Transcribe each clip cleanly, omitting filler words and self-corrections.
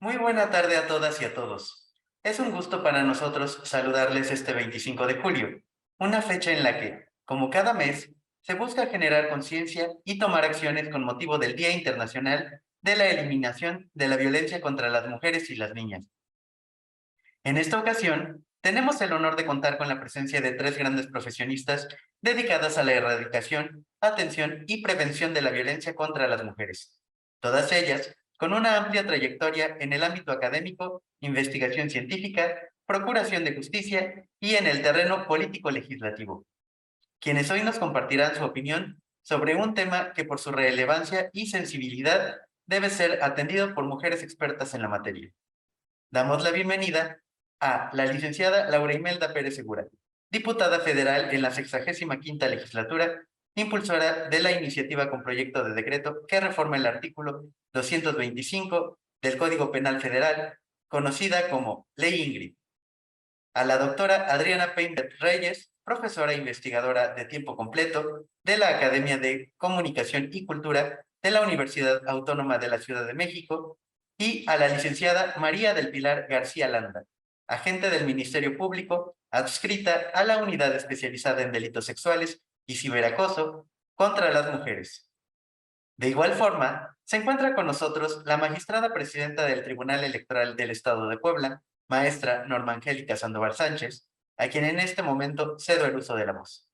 Muy buena tarde a todas y a todos. Es un gusto para nosotros saludarles este 25 de julio, una fecha en la que, como cada mes, se busca generar conciencia y tomar acciones con motivo del Día Internacional de la Eliminación de la Violencia contra las Mujeres y las Niñas. En esta ocasión, tenemos el honor de contar con la presencia de tres grandes profesionistas dedicadas a la erradicación, atención y prevención de la violencia contra las mujeres. Todas ellas con una amplia trayectoria en el ámbito académico, investigación científica, procuración de justicia y en el terreno político-legislativo, quienes hoy nos compartirán su opinión sobre un tema que por su relevancia y sensibilidad debe ser atendido por mujeres expertas en la materia. Damos la bienvenida a la licenciada Laura Imelda Pérez Segura, diputada federal en la 65ª legislatura, impulsora de la iniciativa con proyecto de decreto que reforma el artículo 225 del Código Penal Federal, conocida como Ley Ingrid. A la doctora Adriana Peinbert Reyes, profesora e investigadora de tiempo completo de la Academia de Comunicación y Cultura de la Universidad Autónoma de la Ciudad de México, y a la licenciada María del Pilar García Landa, agente del Ministerio Público, adscrita a la Unidad Especializada en Delitos Sexuales y Ciberacoso contra las Mujeres. De igual forma, se encuentra con nosotros la magistrada presidenta del Tribunal Electoral del Estado de Puebla, maestra Norma Angélica Sandoval Sánchez, a quien en este momento cedo el uso de la voz.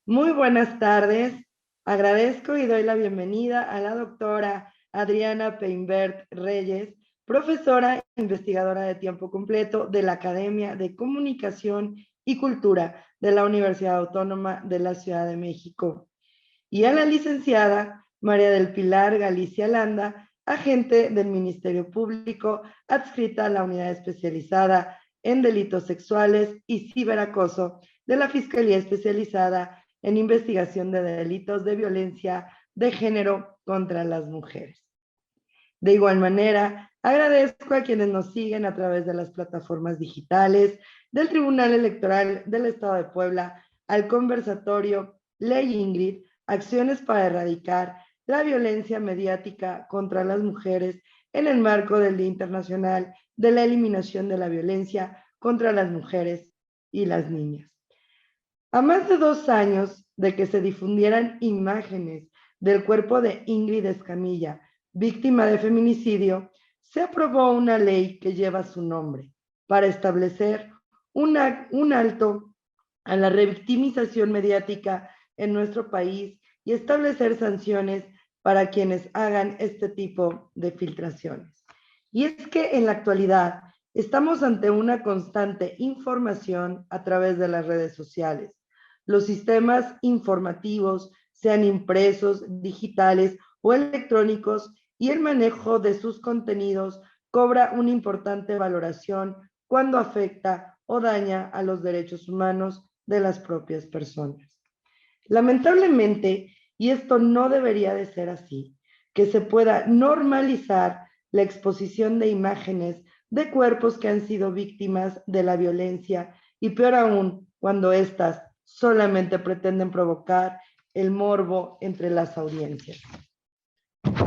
Muy buenas tardes. Agradezco y doy la bienvenida a la doctora Adriana Peinbert Reyes, profesora e investigadora de tiempo completo de la Academia de Comunicación y Cultura de la Universidad Autónoma de la Ciudad de México, y a la licenciada María del Pilar Galicia Landa, agente del Ministerio Público, adscrita a la Unidad Especializada en Delitos Sexuales y Ciberacoso de la Fiscalía Especializada en Investigación de Delitos de Violencia de Género contra las Mujeres. De igual manera, agradezco a quienes nos siguen a través de las plataformas digitales del Tribunal Electoral del Estado de Puebla, al conversatorio Ley Ingrid, acciones para erradicar la violencia mediática contra las mujeres en el marco del Día Internacional de la Eliminación de la Violencia contra las Mujeres y las Niñas. A más de 2 años de que se difundieran imágenes del cuerpo de Ingrid Escamilla, víctima de feminicidio, se aprobó una ley que lleva su nombre para establecer un alto a la revictimización mediática en nuestro país y establecer sanciones para quienes hagan este tipo de filtraciones. Y es que en la actualidad estamos ante una constante información a través de las redes sociales. Los sistemas informativos, sean impresos, digitales o electrónicos, y el manejo de sus contenidos cobra una importante valoración cuando afecta o daña a los derechos humanos de las propias personas. Lamentablemente, y esto no debería de ser así, que se pueda normalizar la exposición de imágenes de cuerpos que han sido víctimas de la violencia, y peor aún, cuando éstas solamente pretenden provocar el morbo entre las audiencias.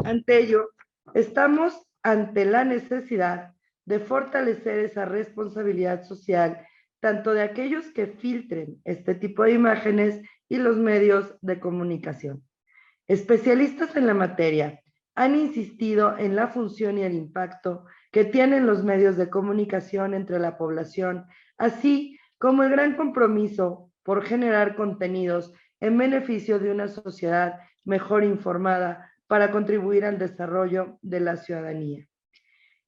Ante ello, estamos ante la necesidad de fortalecer esa responsabilidad social, tanto de aquellos que filtren este tipo de imágenes y los medios de comunicación. Especialistas en la materia han insistido en la función y el impacto que tienen los medios de comunicación entre la población, así como el gran compromiso por generar contenidos en beneficio de una sociedad mejor informada para contribuir al desarrollo de la ciudadanía.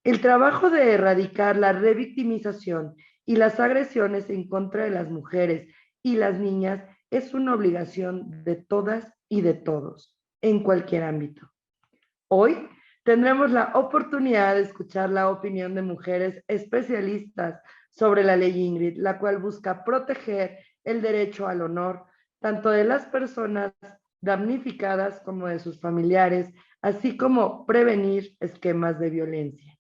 El trabajo de erradicar la revictimización y las agresiones en contra de las mujeres y las niñas es una obligación de todas y de todos, en cualquier ámbito. Hoy tendremos la oportunidad de escuchar la opinión de mujeres especialistas sobre la ley Ingrid, la cual busca proteger el derecho al honor tanto de las personas damnificadas como de sus familiares, así como prevenir esquemas de violencia.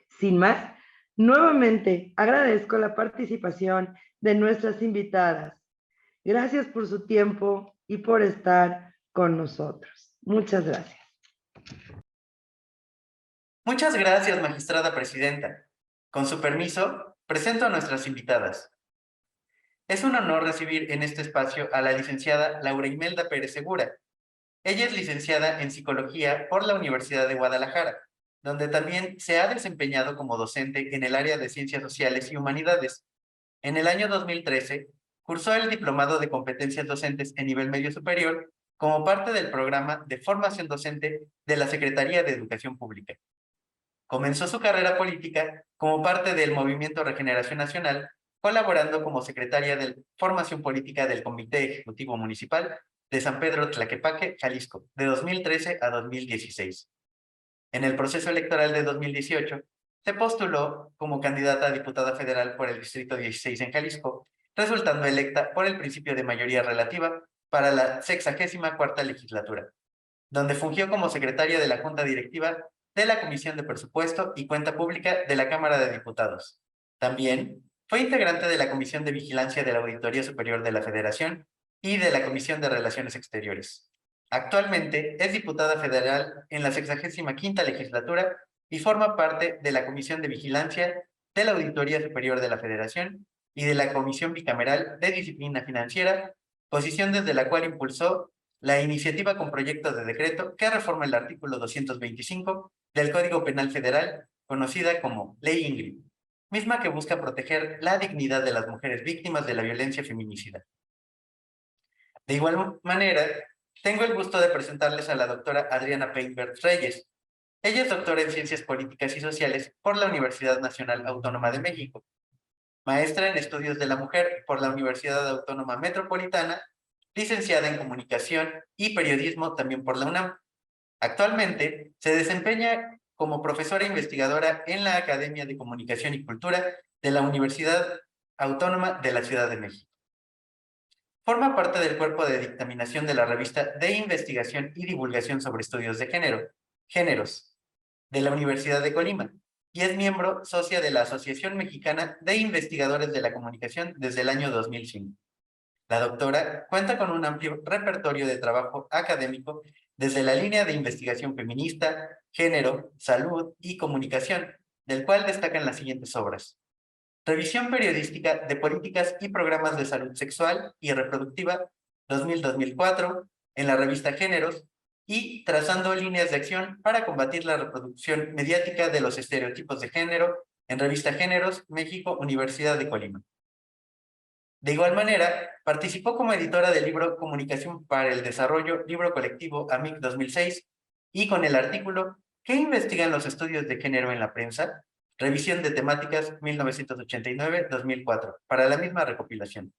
Sin más, nuevamente agradezco la participación de nuestras invitadas. Gracias por su tiempo y por estar con nosotros. Muchas gracias. Muchas gracias, magistrada presidenta. Con su permiso, presento a nuestras invitadas. Es un honor recibir en este espacio a la licenciada Laura Imelda Pérez Segura. Ella es licenciada en Psicología por la Universidad de Guadalajara, donde también se ha desempeñado como docente en el área de Ciencias Sociales y Humanidades. En el año 2013, cursó el Diplomado de Competencias Docentes en nivel medio superior como parte del programa de formación docente de la Secretaría de Educación Pública. Comenzó su carrera política como parte del Movimiento Regeneración Nacional, colaborando como secretaria de Formación Política del Comité Ejecutivo Municipal de San Pedro Tlaquepaque, Jalisco, de 2013 a 2016. En el proceso electoral de 2018, se postuló como candidata a diputada federal por el Distrito 16 en Jalisco, resultando electa por el principio de mayoría relativa para la 64ª legislatura, donde fungió como secretaria de la Junta Directiva de la Comisión de Presupuesto y Cuenta Pública de la Cámara de Diputados. También fue integrante de la Comisión de Vigilancia de la Auditoría Superior de la Federación y de la Comisión de Relaciones Exteriores. Actualmente es diputada federal en la 65ª legislatura y forma parte de la Comisión de Vigilancia de la Auditoría Superior de la Federación y de la Comisión Bicameral de Disciplina Financiera, posición desde la cual impulsó la iniciativa con proyecto de decreto que reforma el artículo 225 del Código Penal Federal, conocida como Ley Ingrid, misma que busca proteger la dignidad de las mujeres víctimas de la violencia feminicida. De igual manera, tengo el gusto de presentarles a la doctora Adriana Peinbert Reyes. Ella es doctora en Ciencias Políticas y Sociales por la Universidad Nacional Autónoma de México, maestra en Estudios de la Mujer por la Universidad Autónoma Metropolitana, licenciada en Comunicación y Periodismo también por la UNAM. Actualmente se desempeña como profesora investigadora en la Academia de Comunicación y Cultura de la Universidad Autónoma de la Ciudad de México. Forma parte del cuerpo de dictaminación de la revista de Investigación y Divulgación sobre Estudios de Géneros, de la Universidad de Colima, y es miembro socia de la Asociación Mexicana de Investigadores de la Comunicación desde el año 2005. La doctora cuenta con un amplio repertorio de trabajo académico desde la línea de investigación feminista, género, salud y comunicación, del cual destacan las siguientes obras: Revisión periodística de políticas y programas de salud sexual y reproductiva 2000-2004 en la revista Géneros, y Trazando líneas de acción para combatir la reproducción mediática de los estereotipos de género en revista Géneros, México, Universidad de Colima. De igual manera, participó como editora del libro Comunicación para el Desarrollo, libro colectivo AMIC 2006, y con el artículo ¿Qué investigan los estudios de género en la prensa? Revisión de temáticas 1989-2004, para la misma recopilación.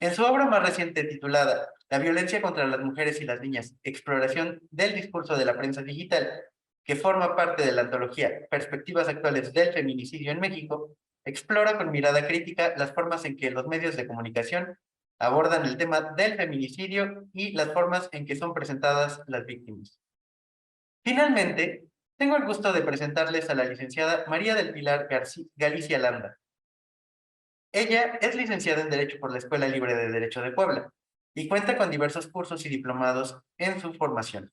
En su obra más reciente titulada La violencia contra las mujeres y las niñas, exploración del discurso de la prensa digital, que forma parte de la antología Perspectivas actuales del feminicidio en México, explora con mirada crítica las formas en que los medios de comunicación abordan el tema del feminicidio y las formas en que son presentadas las víctimas. Finalmente, tengo el gusto de presentarles a la licenciada María del Pilar Galicia Landa. Ella es licenciada en Derecho por la Escuela Libre de Derecho de Puebla y cuenta con diversos cursos y diplomados en su formación.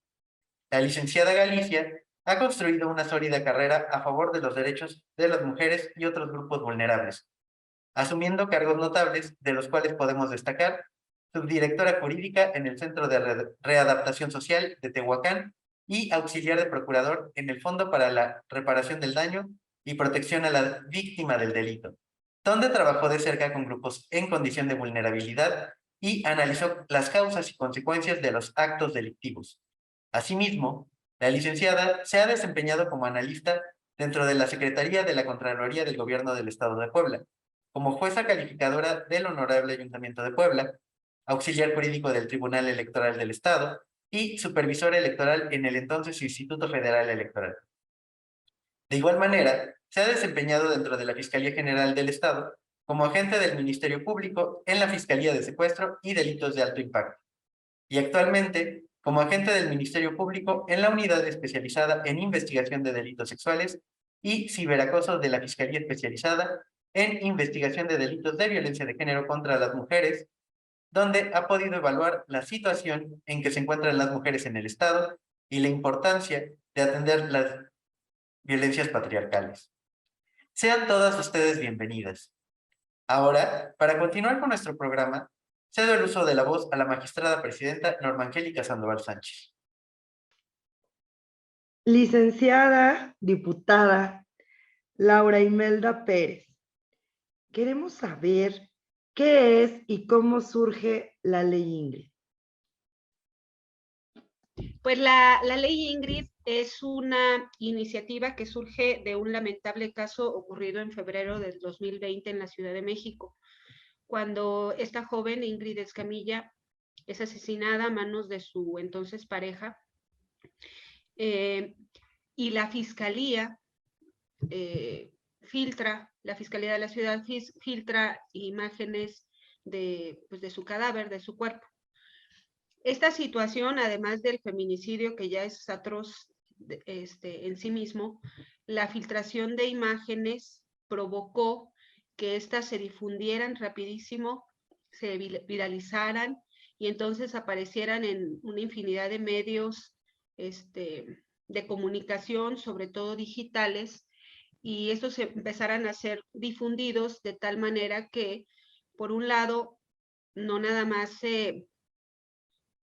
La licenciada Galicia ha construido una sólida carrera a favor de los derechos de las mujeres y otros grupos vulnerables, asumiendo cargos notables, de los cuales podemos destacar subdirectora jurídica en el Centro de Readaptación Social de Tehuacán y auxiliar de procurador en el Fondo para la Reparación del Daño y Protección a la Víctima del Delito, donde trabajó de cerca con grupos en condición de vulnerabilidad y analizó las causas y consecuencias de los actos delictivos. Asimismo, la licenciada se ha desempeñado como analista dentro de la Secretaría de la Contraloría del Gobierno del Estado de Puebla, como jueza calificadora del Honorable Ayuntamiento de Puebla, auxiliar jurídico del Tribunal Electoral del Estado y supervisora electoral en el entonces Instituto Federal Electoral. De igual manera, se ha desempeñado dentro de la Fiscalía General del Estado como agente del Ministerio Público en la Fiscalía de Secuestro y Delitos de Alto Impacto, y actualmente como agente del Ministerio Público en la Unidad Especializada en Investigación de Delitos Sexuales y Ciberacoso de la Fiscalía Especializada en Investigación de Delitos de Violencia de Género contra las Mujeres, donde ha podido evaluar la situación en que se encuentran las mujeres en el Estado y la importancia de atender las violencias patriarcales. Sean todas ustedes bienvenidas. Ahora, para continuar con nuestro programa, cedo el uso de la voz a la magistrada presidenta Norma Angélica Sandoval Sánchez. Licenciada diputada Laura Imelda Pérez, queremos saber qué es y cómo surge la ley Ingrid. Pues la ley Ingrid es una iniciativa que surge de un lamentable caso ocurrido en febrero del 2020 en la Ciudad de México, cuando esta joven, Ingrid Escamilla, es asesinada a manos de su entonces pareja, y la Fiscalía la Fiscalía de la Ciudad filtra imágenes pues, de su cadáver, de su cuerpo. Esta situación, además del feminicidio, que ya es atroz en sí mismo, la filtración de imágenes provocó que éstas se difundieran rapidísimo, se viralizaran y entonces aparecieran en una infinidad de medios de comunicación, sobre todo digitales, y estos empezaran a ser difundidos de tal manera que, por un lado, no nada más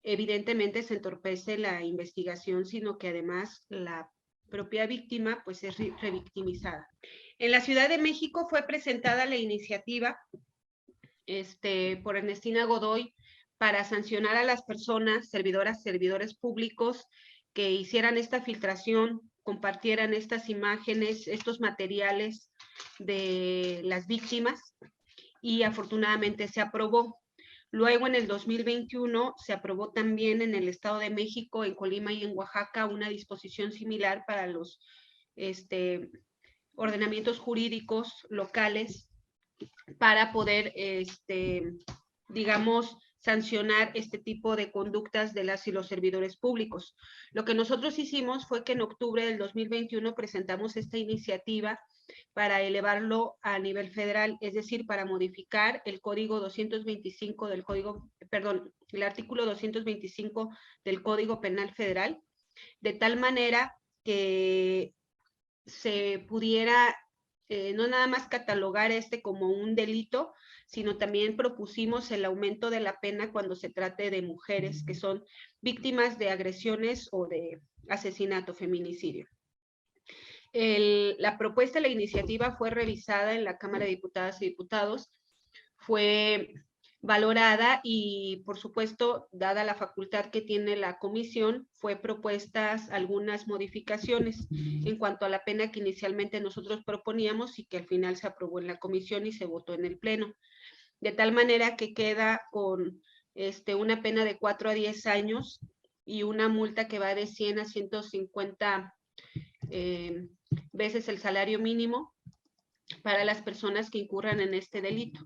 evidentemente se entorpece la investigación, sino que además la propia víctima pues es revictimizada. En la Ciudad de México fue presentada la iniciativa por Ernestina Godoy para sancionar a las personas, servidores públicos que hicieran esta filtración, compartieran estas imágenes, estos materiales de las víctimas, y afortunadamente se aprobó. Luego, en el 2021, se aprobó también en el Estado de México, en Colima y en Oaxaca, una disposición similar para los ordenamientos jurídicos locales para poder, digamos, sancionar este tipo de conductas de las y los servidores públicos. Lo que nosotros hicimos fue que en octubre del 2021 presentamos esta iniciativa para elevarlo a nivel federal, es decir, para modificar el código 225 del código, perdón, el artículo 225 del Código Penal Federal, de tal manera que se pudiera no nada más catalogar como un delito, sino también propusimos el aumento de la pena cuando se trate de mujeres que son víctimas de agresiones o de asesinato, feminicidio. La propuesta, la iniciativa fue revisada en la Cámara de Diputadas y Diputados, fue valorada y, por supuesto, dada la facultad que tiene la comisión, fue propuestas algunas modificaciones en cuanto a la pena que inicialmente nosotros proponíamos y que al final se aprobó en la comisión y se votó en el pleno. De tal manera que queda con una pena de 4 a 10 años y una multa que va de 100 a 150 veces el salario mínimo para las personas que incurran en este delito.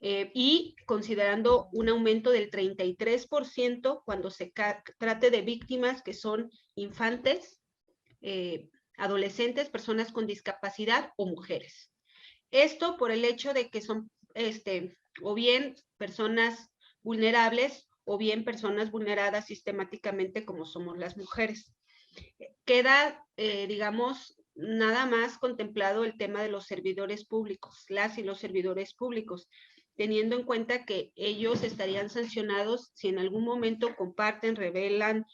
Y considerando un aumento del 33% cuando se trate de víctimas que son infantes, adolescentes, personas con discapacidad o mujeres. Esto por el hecho de que son o bien personas vulnerables o bien personas vulneradas sistemáticamente como somos las mujeres. Queda, digamos, nada más contemplado el tema de los servidores públicos, las y los servidores públicos, teniendo en cuenta que ellos estarían sancionados si en algún momento comparten, revelan,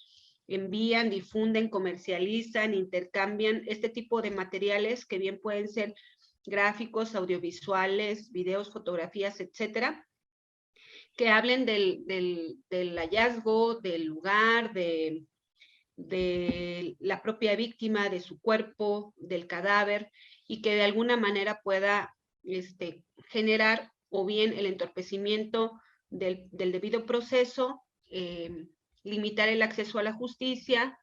envían, difunden, comercializan, intercambian este tipo de materiales que bien pueden ser gráficos, audiovisuales, videos, fotografías, etcétera, que hablen del hallazgo, del lugar, de la propia víctima, de su cuerpo, del cadáver, y que de alguna manera pueda generar o bien el entorpecimiento del debido proceso, limitar el acceso a la justicia,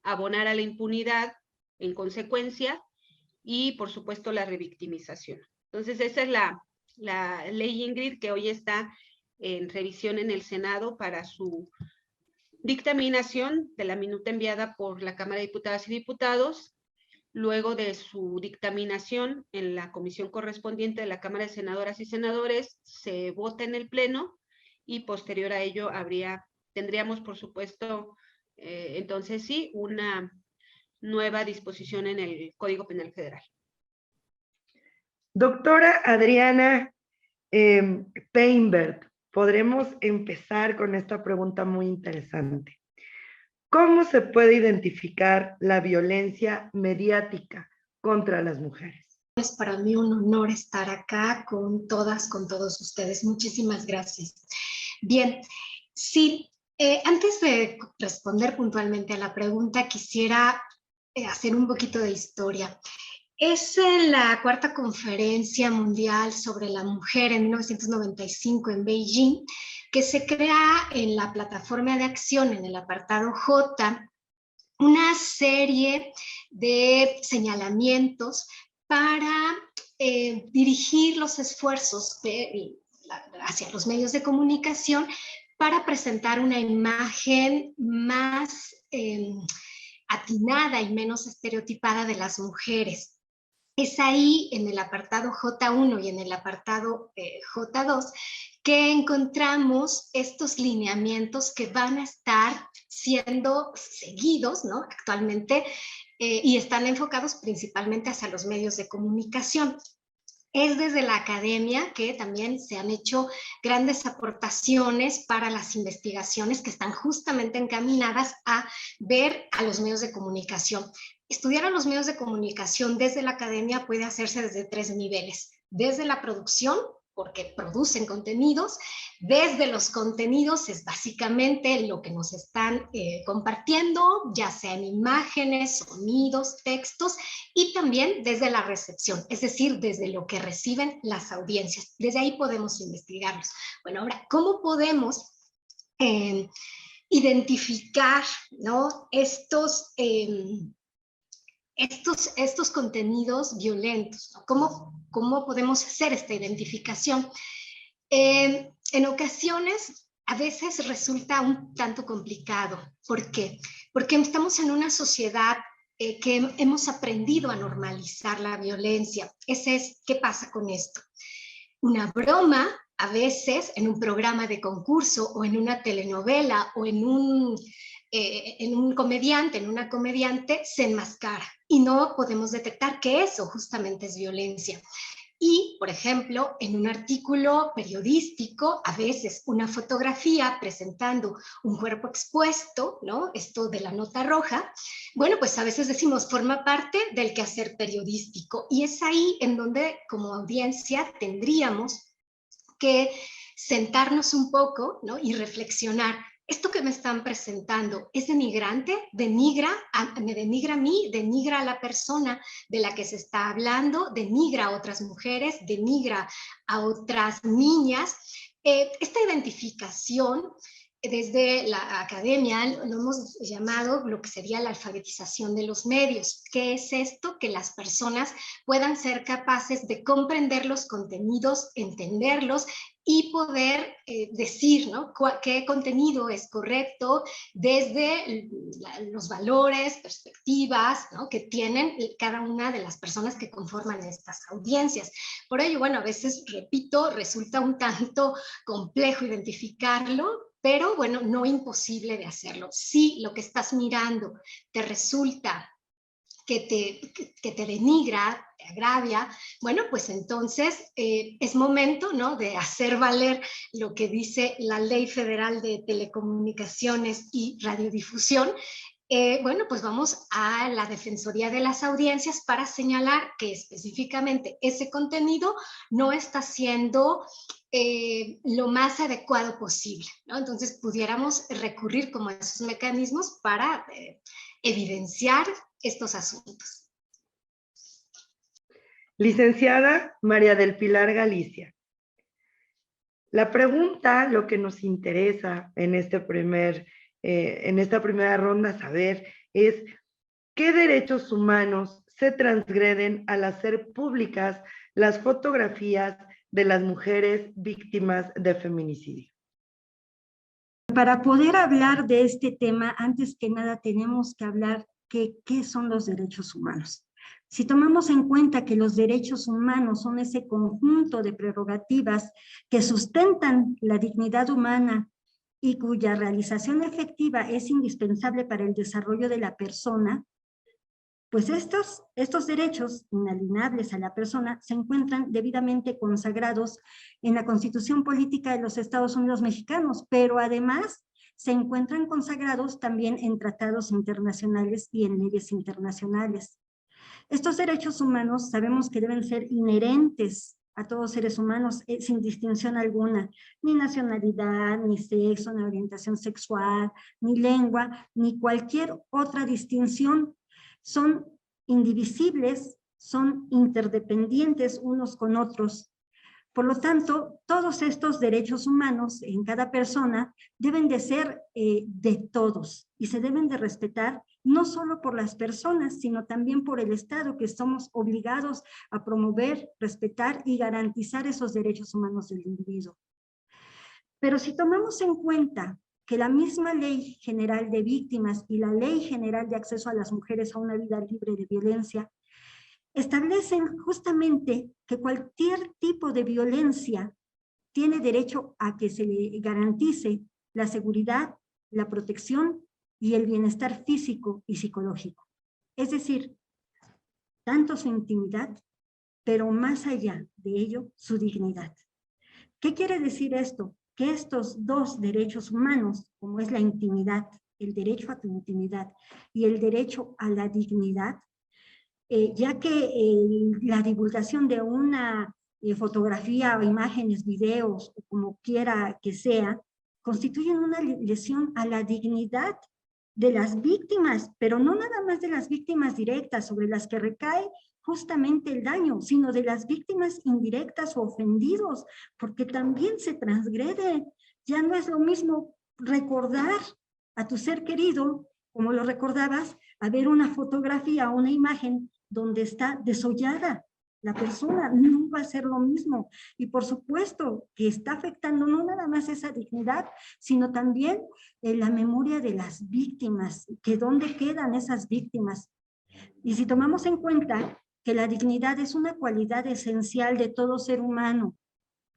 abonar a la impunidad en consecuencia y, por supuesto, la revictimización. Entonces, esa es la ley Ingrid que hoy está en revisión en el Senado para su dictaminación de la minuta enviada por la Cámara de Diputadas y Diputados. Luego de su dictaminación en la comisión correspondiente de la Cámara de Senadoras y Senadores, se vota en el Pleno y posterior a ello tendríamos, por supuesto, entonces sí, una nueva disposición en el Código Penal Federal. Doctora Adriana Peinbert, podremos empezar con esta pregunta muy interesante. ¿Cómo se puede identificar la violencia mediática contra las mujeres? Es para mí un honor estar acá con todas, con todos ustedes. Muchísimas gracias. Bien, sí, antes de responder puntualmente a la pregunta, quisiera hacer un poquito de historia. Es en la cuarta conferencia mundial sobre la mujer en 1995 en Beijing, que se crea en la plataforma de acción, en el apartado J, una serie de señalamientos para dirigir los esfuerzos hacia los medios de comunicación para presentar una imagen más atinada y menos estereotipada de las mujeres. Es ahí, en el apartado J1 y en el apartado J2, que encontramos estos lineamientos que van a estar siendo seguidos, ¿no?, actualmente, y están enfocados principalmente hacia los medios de comunicación. Es desde la academia que también se han hecho grandes aportaciones para las investigaciones que están justamente encaminadas a ver a los medios de comunicación. Estudiar a los medios de comunicación desde la academia puede hacerse desde 3 niveles. Desde la producción, porque producen contenidos. Desde los contenidos es básicamente lo que nos están compartiendo, ya sea en imágenes, sonidos, textos, y también desde la recepción, es decir, desde lo que reciben las audiencias. Desde ahí podemos investigarlos. Bueno, ahora, ¿cómo podemos identificar, ¿no?, estos contenidos violentos, ¿no? ¿Cómo podemos hacer esta identificación? En ocasiones, a veces resulta un tanto complicado. ¿Por qué? Porque estamos en una sociedad que hemos aprendido a normalizar la violencia. ¿Qué pasa con esto? Una broma, a veces, en un programa de concurso o en una telenovela o en un comediante, en una comediante, se enmascara y no podemos detectar que eso justamente es violencia. Y, por ejemplo, en un artículo periodístico, a veces una fotografía presentando un cuerpo expuesto, ¿no?, esto de la nota roja, bueno, pues a veces decimos, forma parte del quehacer periodístico. Y es ahí en donde, como audiencia, tendríamos que sentarnos un poco, ¿no?, y reflexionar. ¿Esto que me están presentando es denigrante? ¿Me denigra a mí? ¿Denigra a la persona de la que se está hablando? ¿Denigra a otras mujeres? ¿Denigra a otras niñas? Esta identificación desde la academia lo hemos llamado lo que sería la alfabetización de los medios. ¿Qué es esto? Que las personas puedan ser capaces de comprender los contenidos, entenderlos y poder decir, ¿no?, qué contenido es correcto desde los valores, perspectivas, ¿no?, que tienen cada una de las personas que conforman estas audiencias. Por ello, bueno, a veces, repito, resulta un tanto complejo identificarlo, pero bueno, no imposible de hacerlo. Si lo que estás mirando te resulta que te denigra, te agravia, bueno, pues entonces es momento, ¿no?, de hacer valer lo que dice la Ley Federal de Telecomunicaciones y Radiodifusión. Bueno, pues vamos a la Defensoría de las Audiencias para señalar que específicamente ese contenido no está siendo lo más adecuado posible, ¿no? Entonces pudiéramos recurrir como a esos mecanismos para evidenciar estos asuntos. Licenciada María del Pilar Galicia, la pregunta, lo que nos interesa en esta primera ronda saber es ¿qué derechos humanos se transgreden al hacer públicas las fotografías de las mujeres víctimas de feminicidio? Para poder hablar de este tema, antes que nada tenemos que hablar qué son los derechos humanos. Si tomamos en cuenta que los derechos humanos son ese conjunto de prerrogativas que sustentan la dignidad humana y cuya realización efectiva es indispensable para el desarrollo de la persona, Pues estos derechos inalienables a la persona se encuentran debidamente consagrados en la Constitución Política de los Estados Unidos Mexicanos, pero además se encuentran consagrados también en tratados internacionales y en leyes internacionales. Estos derechos humanos sabemos que deben ser inherentes a todos seres humanos sin distinción alguna, ni nacionalidad, ni sexo, ni orientación sexual, ni lengua, ni cualquier otra distinción. Son indivisibles, son interdependientes unos con otros. Por lo tanto, todos estos derechos humanos en cada persona deben de ser de todos y se deben de respetar no solo por las personas, sino también por el Estado, que estamos obligados a promover, respetar y garantizar esos derechos humanos del individuo. Pero si tomamos en cuenta que la misma Ley General de Víctimas y la Ley General de Acceso a las Mujeres a una Vida Libre de Violencia establecen justamente que cualquier tipo de violencia tiene derecho a que se le garantice la seguridad, la protección y el bienestar físico y psicológico. Es decir, tanto su intimidad, pero más allá de ello, su dignidad. ¿Qué quiere decir esto? Que estos dos derechos humanos, como es la intimidad, el derecho a tu intimidad y el derecho a la dignidad, ya que la divulgación de una fotografía o imágenes, videos, o como quiera que sea, constituyen una lesión a la dignidad de las víctimas, pero no nada más de las víctimas directas sobre las que recae justamente el daño, sino de las víctimas indirectas o ofendidos, porque también se transgrede. Ya no es lo mismo recordar a tu ser querido, como lo recordabas, a ver una fotografía o una imagen donde está desollada la persona, no va a ser lo mismo. Y por supuesto que está afectando no nada más esa dignidad, sino también la memoria de las víctimas, que dónde quedan esas víctimas. Y si tomamos en cuenta que la dignidad es una cualidad esencial de todo ser humano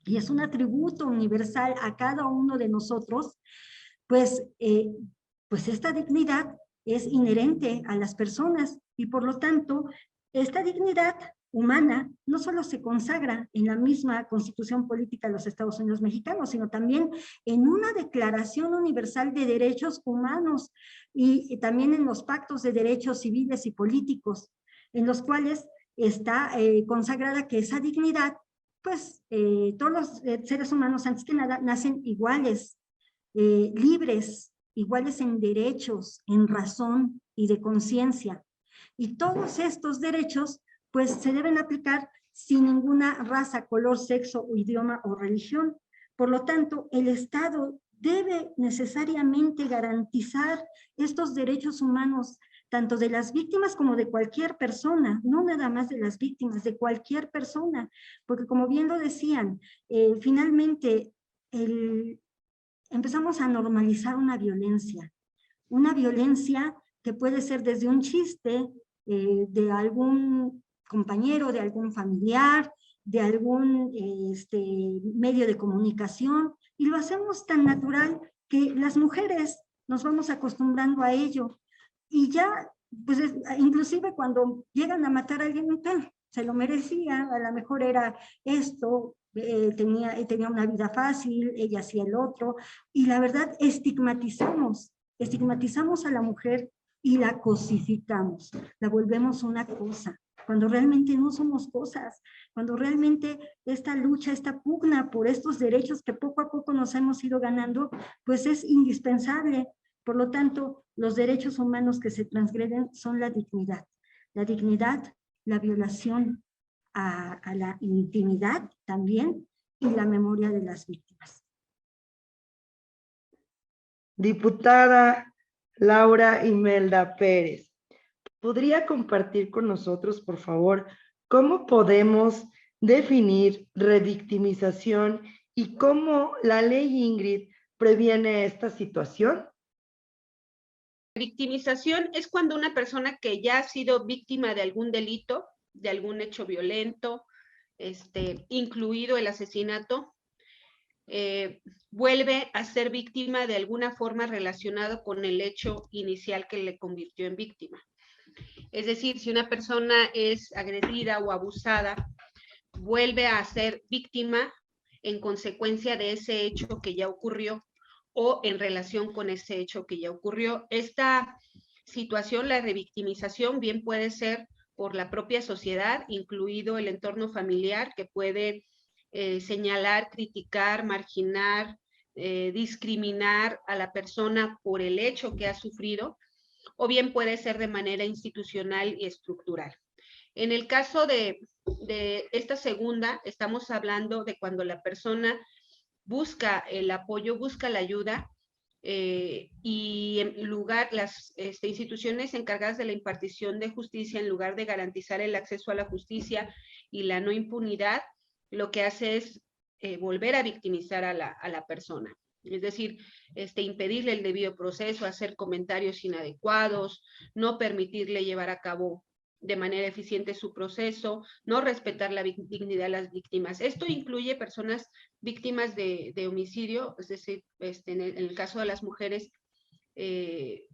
y es un atributo universal a cada uno de nosotros, pues esta dignidad es inherente a las personas y por lo tanto esta dignidad humana no solo se consagra en la misma Constitución Política de los Estados Unidos Mexicanos, sino también en una Declaración Universal de Derechos Humanos y también en los pactos de derechos civiles y políticos, en los cuales está consagrada que esa dignidad, pues todos los seres humanos antes que nada nacen iguales, libres, iguales en derechos, en razón y de conciencia. Y todos estos derechos pues se deben aplicar sin ninguna raza, color, sexo, idioma o religión. Por lo tanto, el Estado debe necesariamente garantizar estos derechos humanos, tanto de las víctimas como de cualquier persona, no nada más de las víctimas, de cualquier persona, porque como bien lo decían, finalmente empezamos a normalizar una violencia que puede ser desde un chiste de algún compañero, de algún familiar, de algún medio de comunicación, y lo hacemos tan natural que las mujeres nos vamos acostumbrando a ello, y ya, pues inclusive cuando llegan a matar a alguien, se lo merecía, a lo mejor era esto, tenía una vida fácil, ella hacía el otro, y la verdad estigmatizamos a la mujer y la cosificamos, la volvemos una cosa, cuando realmente no somos cosas, cuando realmente esta lucha, esta pugna por estos derechos que poco a poco nos hemos ido ganando, pues es indispensable. Por lo tanto, los derechos humanos que se transgreden son la dignidad, la violación a la intimidad también y la memoria de las víctimas. Diputada Laura Imelda Pérez, ¿podría compartir con nosotros, por favor, cómo podemos definir revictimización y cómo la ley Ingrid previene esta situación? Victimización es cuando una persona que ya ha sido víctima de algún delito, de algún hecho violento, incluido el asesinato, vuelve a ser víctima de alguna forma relacionada con el hecho inicial que le convirtió en víctima. Es decir, si una persona es agredida o abusada, vuelve a ser víctima en consecuencia de ese hecho que ya ocurrió o en relación con ese hecho que ya ocurrió. Esta situación, la revictimización, bien puede ser por la propia sociedad, incluido el entorno familiar, que puede señalar, criticar, marginar, discriminar a la persona por el hecho que ha sufrido, o bien puede ser de manera institucional y estructural. En el caso de esta segunda, estamos hablando de cuando la persona busca el apoyo, busca la ayuda, y en lugar, las instituciones encargadas de la impartición de justicia, en lugar de garantizar el acceso a la justicia y la no impunidad, lo que hace es volver a victimizar a la persona. Es decir, impedirle el debido proceso, hacer comentarios inadecuados, no permitirle llevar a cabo de manera eficiente su proceso, no respetar la dignidad de las víctimas. Esto incluye personas víctimas de homicidio, es decir, en el caso de las mujeres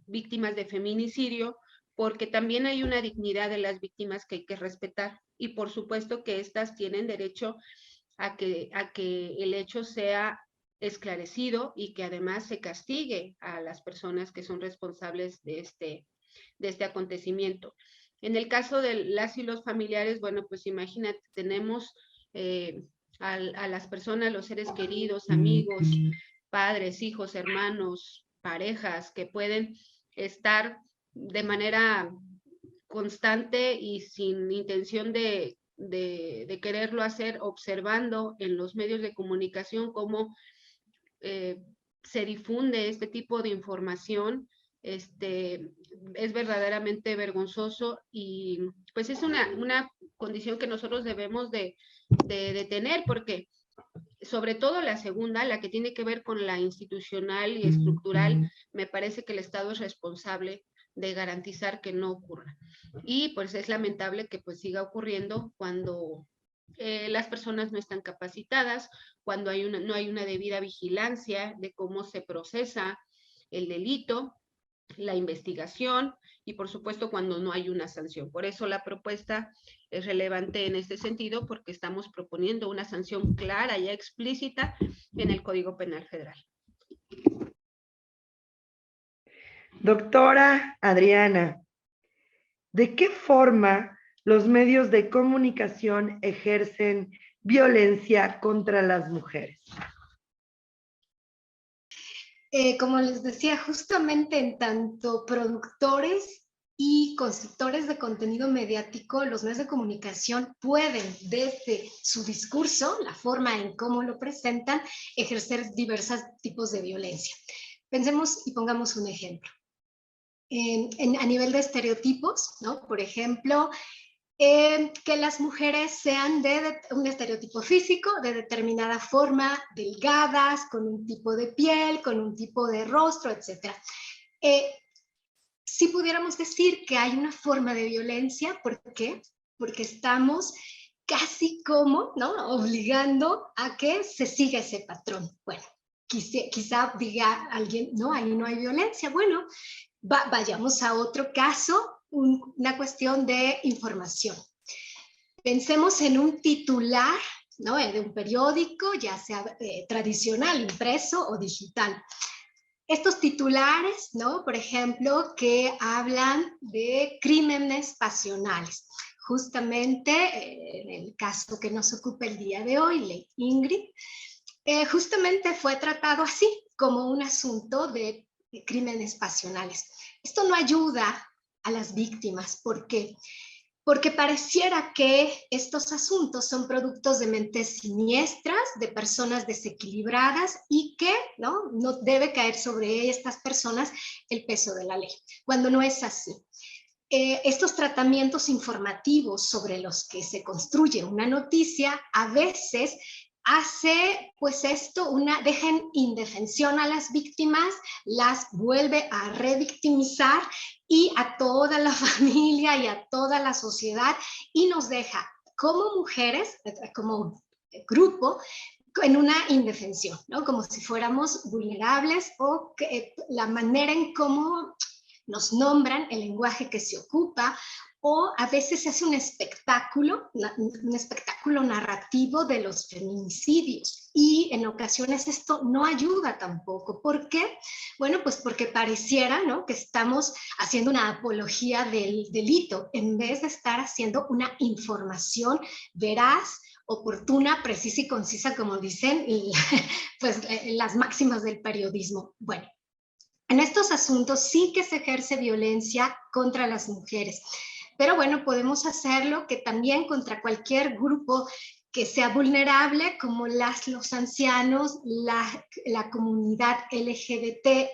víctimas de feminicidio, porque también hay una dignidad de las víctimas que hay que respetar, y por supuesto que éstas tienen derecho a que el hecho sea esclarecido y que además se castigue a las personas que son responsables de este acontecimiento. En el caso de las y los familiares, bueno, pues imagínate, tenemos a las personas, los seres queridos, amigos, padres, hijos, hermanos, parejas, que pueden estar de manera constante y sin intención de quererlo hacer, observando en los medios de comunicación cómo se difunde este tipo de información. Es verdaderamente vergonzoso, y pues es una condición que nosotros debemos de tener, porque sobre todo la segunda, la que tiene que ver con la institucional y estructural, me parece que el Estado es responsable de garantizar que no ocurra. Y pues es lamentable que pues siga ocurriendo cuando las personas no están capacitadas, cuando no hay una debida vigilancia de cómo se procesa el delito, la investigación, y por supuesto cuando no hay una sanción. Por eso la propuesta es relevante en este sentido, porque estamos proponiendo una sanción clara y explícita en el Código Penal Federal. Doctora Adriana, ¿de qué forma los medios de comunicación ejercen violencia contra las mujeres? Como les decía, justamente en tanto productores y constructores de contenido mediático, los medios de comunicación pueden, desde su discurso, la forma en cómo lo presentan, ejercer diversos tipos de violencia. Pensemos y pongamos un ejemplo. A nivel de estereotipos, ¿no? Por ejemplo, que las mujeres sean de un estereotipo físico, de determinada forma, delgadas, con un tipo de piel, con un tipo de rostro, etc. Si pudiéramos decir que hay una forma de violencia, ¿por qué? Porque estamos casi como, ¿no?, obligando a que se siga ese patrón. Bueno, quizá diga alguien, no, ahí no hay violencia. Bueno, vayamos a otro caso, una cuestión de información. Pensemos en un titular, ¿no?, de un periódico, ya sea tradicional, impreso o digital. Estos titulares, ¿no?, por ejemplo, que hablan de crímenes pasionales. Justamente en el caso que nos ocupa el día de hoy, Ley Ingrid, justamente fue tratado así, como un asunto de crímenes pasionales. Esto no ayuda a las víctimas. ¿Por qué? Porque pareciera que estos asuntos son productos de mentes siniestras, de personas desequilibradas, y que no debe caer sobre estas personas el peso de la ley, cuando no es así. Estos tratamientos informativos sobre los que se construye una noticia a veces hace pues esto, deja en indefensión a las víctimas, las vuelve a revictimizar y a toda la familia y a toda la sociedad, y nos deja como mujeres, como grupo, en una indefensión, ¿no? Como si fuéramos vulnerables, o que la manera en cómo nos nombran el lenguaje que se ocupa, o a veces se hace un espectáculo narrativo de los feminicidios, y en ocasiones esto no ayuda tampoco. ¿Por qué? Bueno, pues porque pareciera, ¿no?, que estamos haciendo una apología del delito, en vez de estar haciendo una información veraz, oportuna, precisa y concisa, como dicen pues, las máximas del periodismo. Bueno, en estos asuntos sí que se ejerce violencia contra las mujeres, pero bueno, podemos hacerlo que también contra cualquier grupo que sea vulnerable, como los ancianos, la comunidad LGBT+,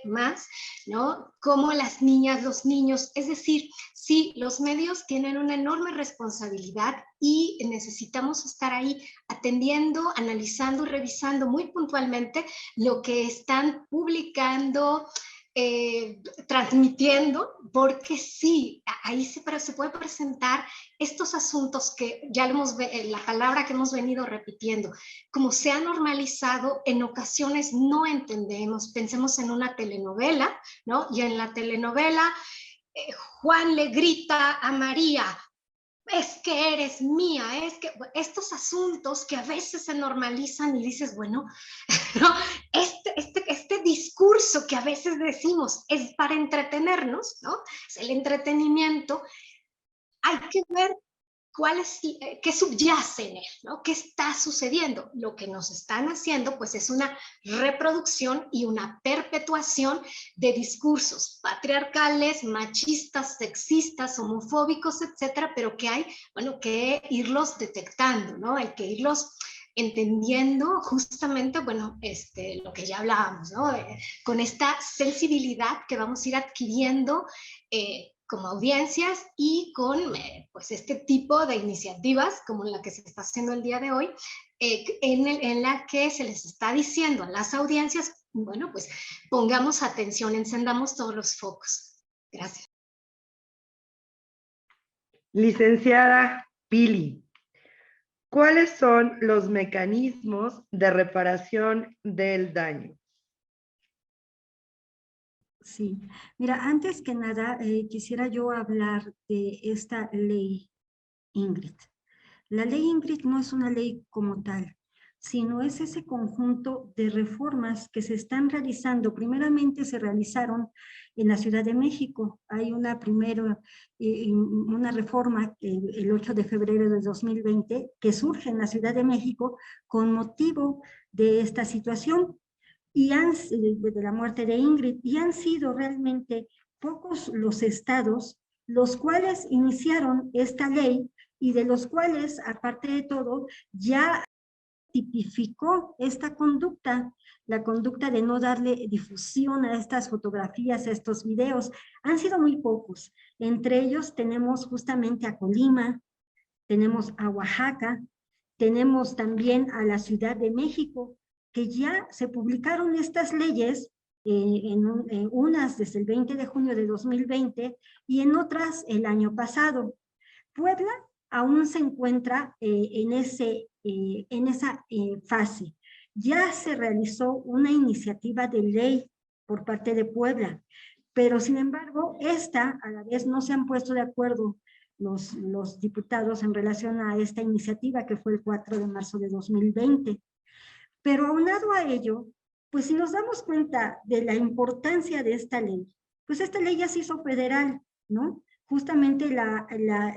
¿no?, como las niñas, los niños. Es decir, sí, los medios tienen una enorme responsabilidad y necesitamos estar ahí atendiendo, analizando y revisando muy puntualmente lo que están publicando, transmitiendo, porque sí, ahí se puede presentar estos asuntos que ya la palabra que hemos venido repitiendo, como se ha normalizado, en ocasiones no entendemos. Pensemos en una telenovela, ¿no? Y en la telenovela Juan le grita a María: es que eres mía, es que estos asuntos que a veces se normalizan y dices, bueno, ¿no?, este discurso que a veces decimos es para entretenernos, ¿no?, es el entretenimiento. Hay que ver qué subyace en él, ¿no?, qué está sucediendo. Lo que nos están haciendo, pues, es una reproducción y una perpetuación de discursos patriarcales, machistas, sexistas, homofóbicos, etcétera, pero que hay, bueno, que irlos detectando, ¿no? Hay que irlos entendiendo justamente, bueno, lo que ya hablábamos, ¿no?, con esta sensibilidad que vamos a ir adquiriendo como audiencias, y con pues este tipo de iniciativas como la que se está haciendo el día de hoy, en la que se les está diciendo a las audiencias, bueno, pues pongamos atención, encendamos todos los focos. Gracias. Licenciada Pili, ¿cuáles son los mecanismos de reparación del daño? Sí, mira, antes que nada quisiera yo hablar de esta ley Ingrid. La ley Ingrid no es una ley como tal, sino es ese conjunto de reformas que se están realizando. Primeramente se realizaron en la Ciudad de México. Hay una una reforma el 8 de febrero de 2020 que surge en la Ciudad de México con motivo de esta situación y de la muerte de Ingrid, y han sido realmente pocos los estados los cuales iniciaron esta ley y de los cuales, aparte de todo, ya tipificó esta conducta, la conducta de no darle difusión a estas fotografías, a estos videos. Han sido muy pocos. Entre ellos tenemos justamente a Colima, tenemos a Oaxaca, tenemos también a la Ciudad de México, que ya se publicaron estas leyes, unas desde el 20 de junio de 2020 y en otras el año pasado. Puebla aún se encuentra en esa fase. Ya se realizó una iniciativa de ley por parte de Puebla, pero sin embargo, a la vez no se han puesto de acuerdo los diputados en relación a esta iniciativa que fue el 4 de marzo de 2020. Pero aunado a ello, pues si nos damos cuenta de la importancia de esta ley, pues esta ley ya se hizo federal, ¿no? Justamente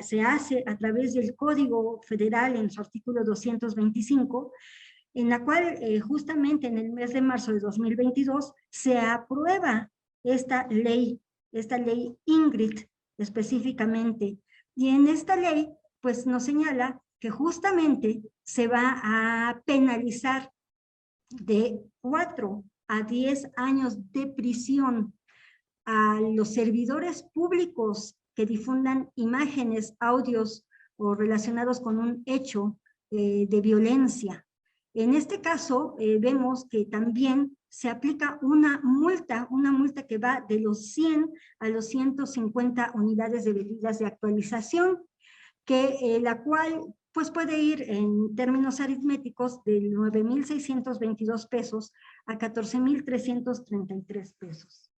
se hace a través del Código Federal en su artículo 225, en la cual justamente en el mes de marzo de 2022 se aprueba esta ley Ingrid específicamente. Y en esta ley, pues nos señala que justamente se va a penalizar de 4 a 10 años de prisión a los servidores públicos que difundan imágenes, audios o relacionados con un hecho de violencia. En este caso, vemos que también se aplica una multa que va de los 100 a los 150 unidades de medidas de actualización, la cual pues puede ir en términos aritméticos de 9,622 pesos a 14,333 pesos.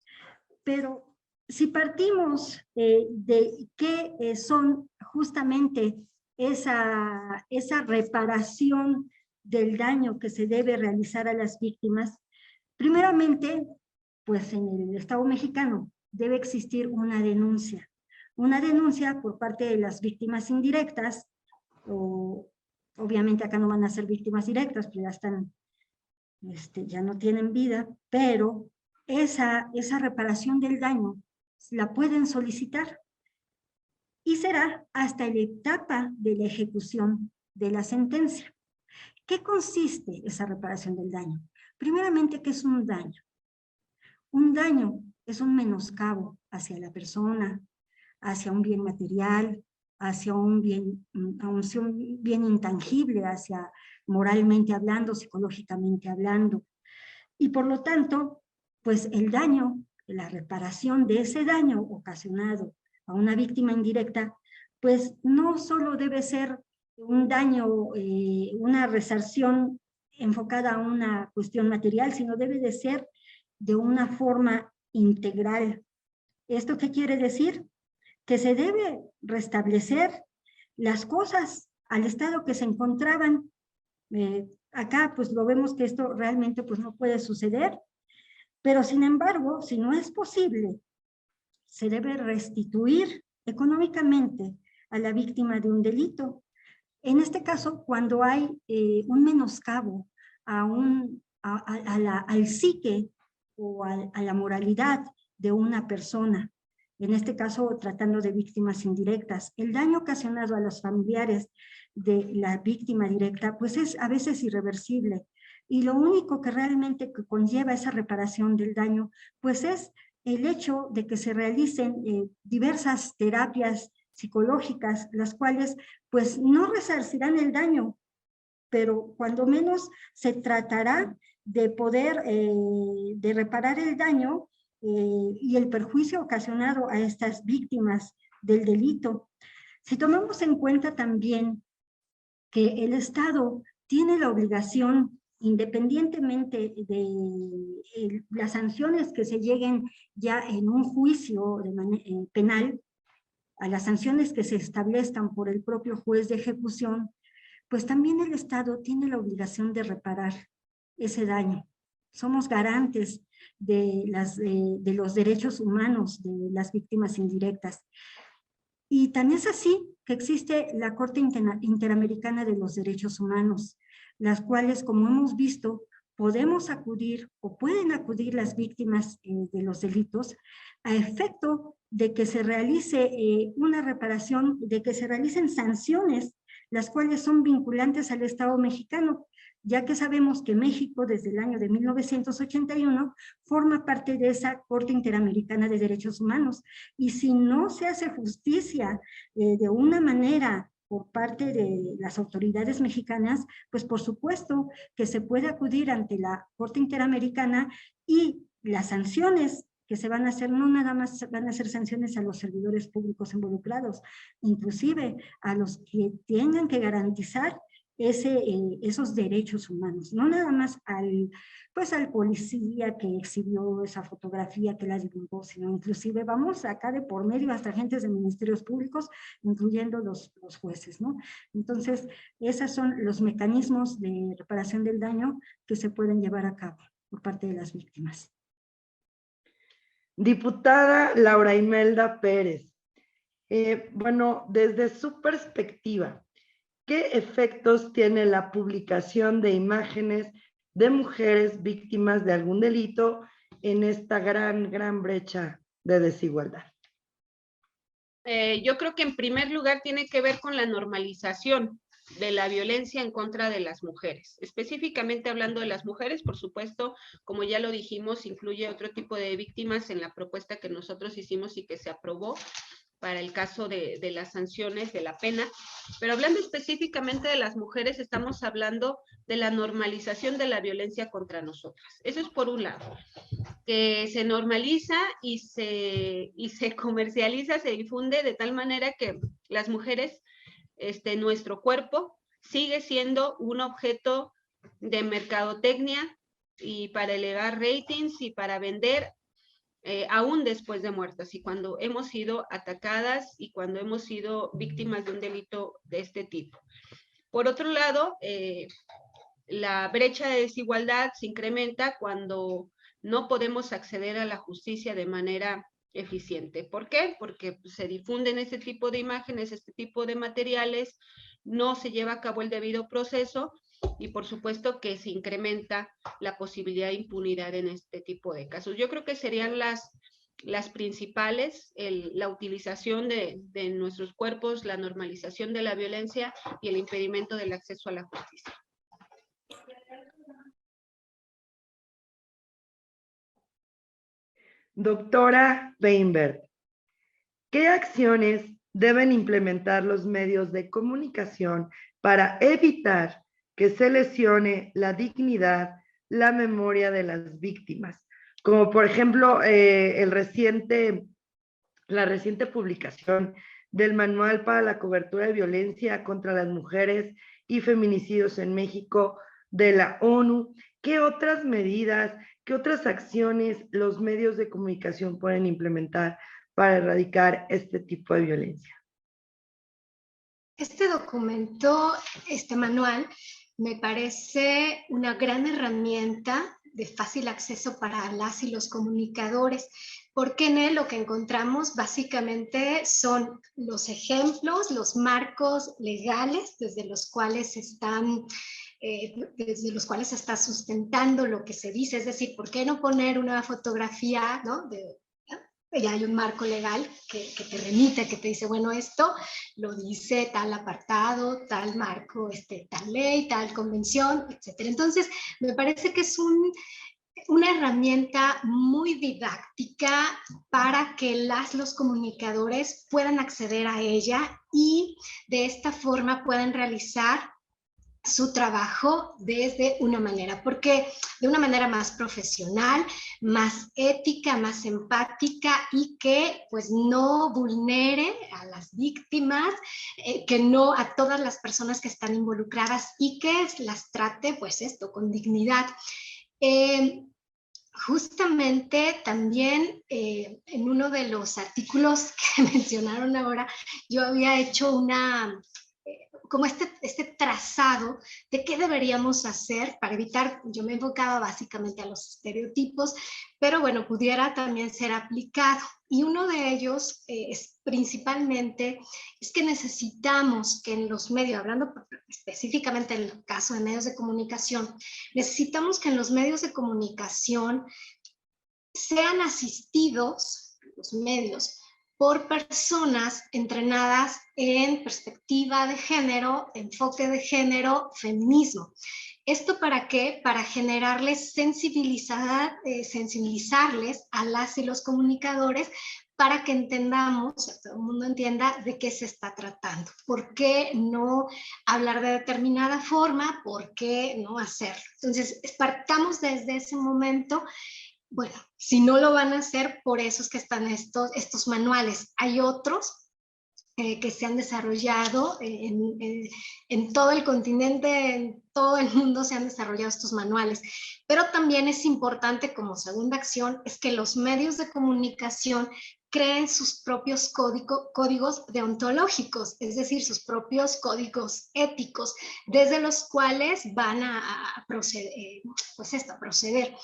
Pero si partimos de qué son justamente esa reparación del daño que se debe realizar a las víctimas, primeramente, pues en el Estado mexicano debe existir una denuncia por parte de las víctimas indirectas, o obviamente acá no van a ser víctimas directas, pues ya están, ya no tienen vida, pero esa reparación del daño la pueden solicitar y será hasta la etapa de la ejecución de la sentencia. ¿Qué consiste esa reparación del daño? Primeramente, ¿qué es un daño? Un daño es un menoscabo hacia la persona, hacia un bien material, hacia un bien intangible, hacia moralmente hablando, psicológicamente hablando. Y por lo tanto, pues el daño, la reparación de ese daño ocasionado a una víctima indirecta, pues no solo debe ser un daño, una resarción enfocada a una cuestión material, sino debe de ser de una forma integral. ¿Esto qué quiere decir? Que se debe restablecer las cosas al estado que se encontraban. Acá pues lo vemos que esto realmente pues no puede suceder, pero sin embargo, si no es posible, se debe restituir económicamente a la víctima de un delito. En este caso, cuando hay un menoscabo al psique o a la moralidad de una persona, en este caso tratando de víctimas indirectas, el daño ocasionado a los familiares de la víctima directa, pues es a veces irreversible. Y lo único que realmente que conlleva esa reparación del daño, pues es el hecho de que se realicen diversas terapias psicológicas, las cuales pues no resarcirán el daño, pero cuando menos se tratará de poder, de reparar el daño y el perjuicio ocasionado a estas víctimas del delito. Si tomamos en cuenta también que el Estado tiene la obligación, independientemente de las sanciones que se lleguen ya en un juicio penal, a las sanciones que se establezcan por el propio juez de ejecución, pues también el Estado tiene la obligación de reparar ese daño. Somos garantes de los derechos humanos de las víctimas indirectas. Y tan es así que existe la Corte Interamericana de los Derechos Humanos, las cuales, como hemos visto, podemos acudir o pueden acudir las víctimas de los delitos a efecto de que se realice una reparación, de que se realicen sanciones, las cuales son vinculantes al Estado mexicano, ya que sabemos que México desde el año de 1981 forma parte de esa Corte Interamericana de Derechos Humanos. Y si no se hace justicia de una manera por parte de las autoridades mexicanas, pues por supuesto que se puede acudir ante la Corte Interamericana y las sanciones que se van a hacer, no nada más van a ser sanciones a los servidores públicos involucrados, inclusive a los que tengan que garantizar esos derechos humanos, no nada más al policía que exhibió esa fotografía, que la divulgó, sino inclusive vamos acá de por medio hasta agentes de ministerios públicos, incluyendo los jueces, ¿no? Entonces, esos son los mecanismos de reparación del daño que se pueden llevar a cabo por parte de las víctimas. Diputada Laura Imelda Pérez, bueno, desde su perspectiva, ¿qué efectos tiene la publicación de imágenes de mujeres víctimas de algún delito en esta gran brecha de desigualdad? Yo creo que en primer lugar tiene que ver con la normalización de la violencia en contra de las mujeres. Específicamente hablando de las mujeres, por supuesto, como ya lo dijimos, incluye otro tipo de víctimas en la propuesta que nosotros hicimos y que se aprobó para el caso de las sanciones, de la pena. Pero hablando específicamente de las mujeres, estamos hablando de la normalización de la violencia contra nosotras. Eso es por un lado, que se normaliza y se comercializa, se difunde de tal manera que las mujeres, nuestro cuerpo sigue siendo un objeto de mercadotecnia y para elevar ratings y para vender aún después de muertas y cuando hemos sido atacadas y cuando hemos sido víctimas de un delito de este tipo. Por otro lado, la brecha de desigualdad se incrementa cuando no podemos acceder a la justicia de manera eficiente. ¿Por qué? Porque se difunden este tipo de imágenes, este tipo de materiales, no se lleva a cabo el debido proceso y por supuesto que se incrementa la posibilidad de impunidad en este tipo de casos. Yo creo que serían las principales, la utilización de nuestros cuerpos, la normalización de la violencia y el impedimento del acceso a la justicia. Doctora Peinbert, ¿qué acciones deben implementar los medios de comunicación para evitar que se lesione la dignidad, la memoria de las víctimas? Como por ejemplo la reciente publicación del Manual para la Cobertura de Violencia contra las Mujeres y Feminicidios en México de la ONU. ¿Qué otras medidas, qué otras acciones los medios de comunicación pueden implementar para erradicar este tipo de violencia? Este documento, este manual, me parece una gran herramienta de fácil acceso para las y los comunicadores, porque en él lo que encontramos básicamente son los ejemplos, los marcos legales desde los cuales se está sustentando lo que se dice, es decir, ¿por qué no poner una fotografía, ¿no? Ya hay un marco legal que te remite, que te dice, bueno, esto lo dice tal apartado, tal marco, tal ley, tal convención, etc. Entonces, me parece que es una herramienta muy didáctica para que los comunicadores puedan acceder a ella y de esta forma puedan realizar su trabajo desde una manera, porque de una manera más profesional, más ética, más empática y que pues no vulnere a las víctimas, que no a todas las personas que están involucradas y que las trate pues con dignidad. Justamente también en uno de los artículos que mencionaron ahora, yo había hecho como este trazado de qué deberíamos hacer para evitar, yo me enfocaba básicamente a los estereotipos, pero bueno, pudiera también ser aplicado. Y uno de ellos principalmente es que necesitamos que en los medios, hablando específicamente en el caso de medios de comunicación, necesitamos que en los medios de comunicación sean asistidos, los medios, por personas entrenadas en perspectiva de género, enfoque de género, feminismo. ¿Esto para qué? Para generarles sensibilizarles a las y los comunicadores para que entendamos, todo el mundo entienda de qué se está tratando. ¿Por qué no hablar de determinada forma? ¿Por qué no hacerlo? Entonces, partamos desde ese momento. Bueno, si no lo van a hacer, por eso es que están estos manuales. Hay otros que se han desarrollado en todo el continente, en todo el mundo se han desarrollado estos manuales. Pero también es importante como segunda acción, es que los medios de comunicación creen sus propios códigos deontológicos, es decir, sus propios códigos éticos, desde los cuales van a proceder, proceder.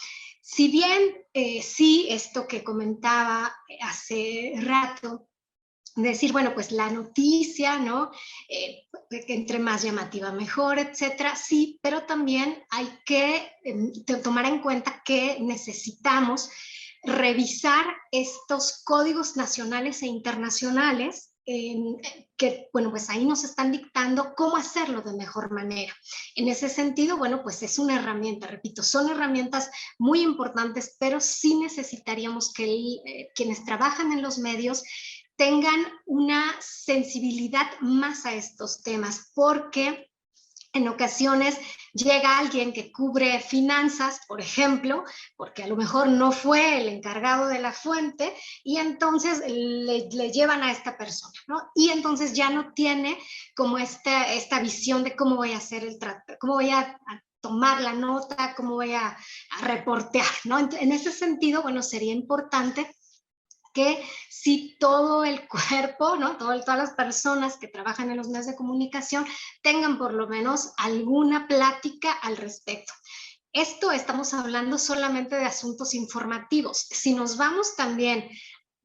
Si bien sí, esto que comentaba hace rato, decir, bueno, pues la noticia, ¿no? Entre más llamativa mejor, etcétera, sí, pero también hay que tomar en cuenta que necesitamos revisar estos códigos nacionales e internacionales que, bueno, pues ahí nos están dictando cómo hacerlo de mejor manera. En ese sentido, bueno, pues es una herramienta, repito, son herramientas muy importantes, pero sí necesitaríamos que quienes trabajan en los medios tengan una sensibilidad más a estos temas, porque en ocasiones llega alguien que cubre finanzas, por ejemplo, porque a lo mejor no fue el encargado de la fuente, y entonces le llevan a esta persona, ¿no? Y entonces ya no tiene como esta visión de cómo voy a hacer el trato, cómo voy a tomar la nota, cómo voy a reportear, ¿no? En ese sentido, bueno, sería importante que si todo el cuerpo, ¿no? Todas las personas que trabajan en los medios de comunicación tengan por lo menos alguna plática al respecto. Esto estamos hablando solamente de asuntos informativos. Si nos vamos también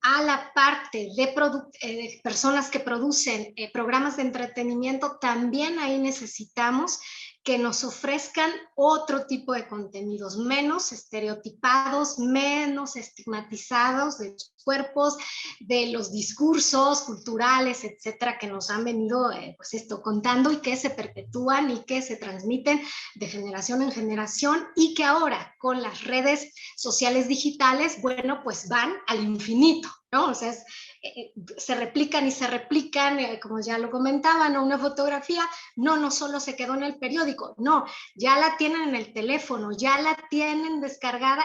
a la parte de personas que producen programas de entretenimiento, también ahí necesitamos que nos ofrezcan otro tipo de contenidos, menos estereotipados, menos estigmatizados de los cuerpos, de los discursos culturales, etcétera, que nos han venido pues esto contando y que se perpetúan y que se transmiten de generación en generación y que ahora con las redes sociales digitales, bueno, pues van al infinito, ¿no? O sea, se replican y se replican, como ya lo comentaban, ¿no? Una fotografía no solo se quedó en el periódico, no, ya la tienen en el teléfono, ya la tienen descargada,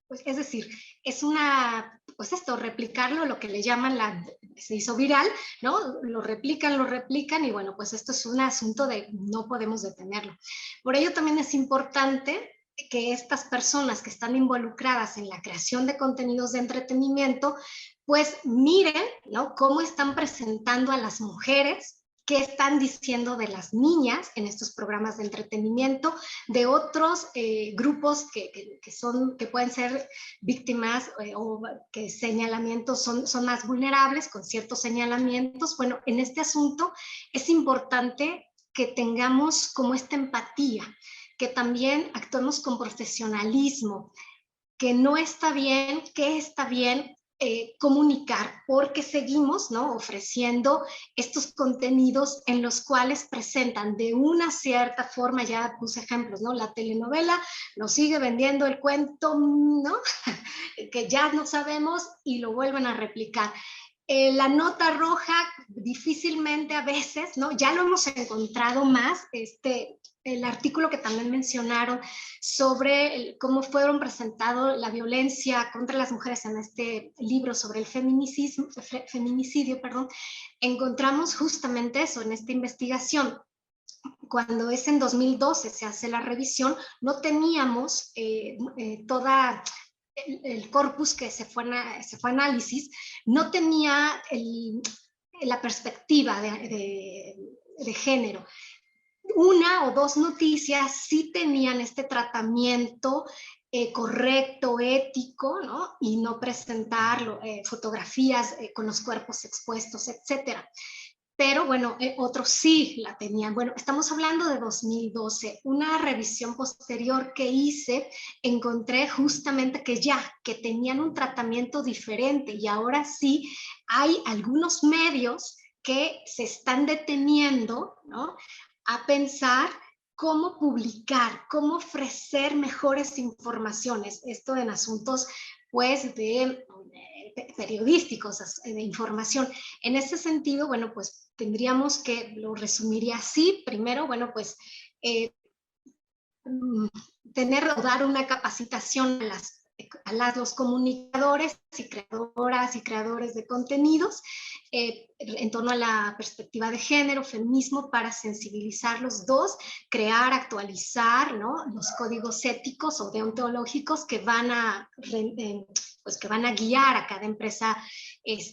pues, es decir, es una, pues esto, replicarlo, lo que le llaman se hizo viral, ¿no? Lo replican y bueno, pues esto es un asunto de no podemos detenerlo. Por ello también es importante que estas personas que están involucradas en la creación de contenidos de entretenimiento, pues miren, ¿no? Cómo están presentando a las mujeres, qué están diciendo de las niñas en estos programas de entretenimiento, de otros grupos que pueden ser víctimas o que señalamientos son más vulnerables con ciertos señalamientos. Bueno, en este asunto es importante que tengamos como esta empatía, que también actuemos con profesionalismo, que no está bien, que está bien comunicar, porque seguimos, ¿no? Ofreciendo estos contenidos en los cuales presentan de una cierta forma, ya puse ejemplos, ¿no? La telenovela nos sigue vendiendo el cuento, ¿no? Que ya no sabemos y lo vuelven a replicar. La nota roja difícilmente a veces, ¿no? Ya lo hemos encontrado más, el artículo que también mencionaron sobre cómo fueron presentados la violencia contra las mujeres en este libro sobre el feminicidio, perdón, encontramos justamente eso en esta investigación. Cuando es en 2012 se hace la revisión, no teníamos toda el corpus que se fue a análisis, no tenía la perspectiva de género. Una o dos noticias sí tenían este tratamiento correcto, ético, ¿no? Y no presentar fotografías con los cuerpos expuestos, etcétera. Pero bueno, otros sí la tenían. Bueno, estamos hablando de 2012. Una revisión posterior que hice, encontré justamente que tenían un tratamiento diferente y ahora sí hay algunos medios que se están deteniendo, ¿no? A pensar cómo publicar, cómo ofrecer mejores informaciones. Esto en asuntos, pues, periodísticos, de información. En ese sentido, bueno, pues tendríamos que, lo resumiría así, primero, bueno, pues dar una capacitación a los comunicadores y creadoras y creadores de contenidos en torno a la perspectiva de género, feminismo, para sensibilizarlos. Dos, crear, actualizar, ¿no? Los códigos éticos o deontológicos que van a guiar a cada empresa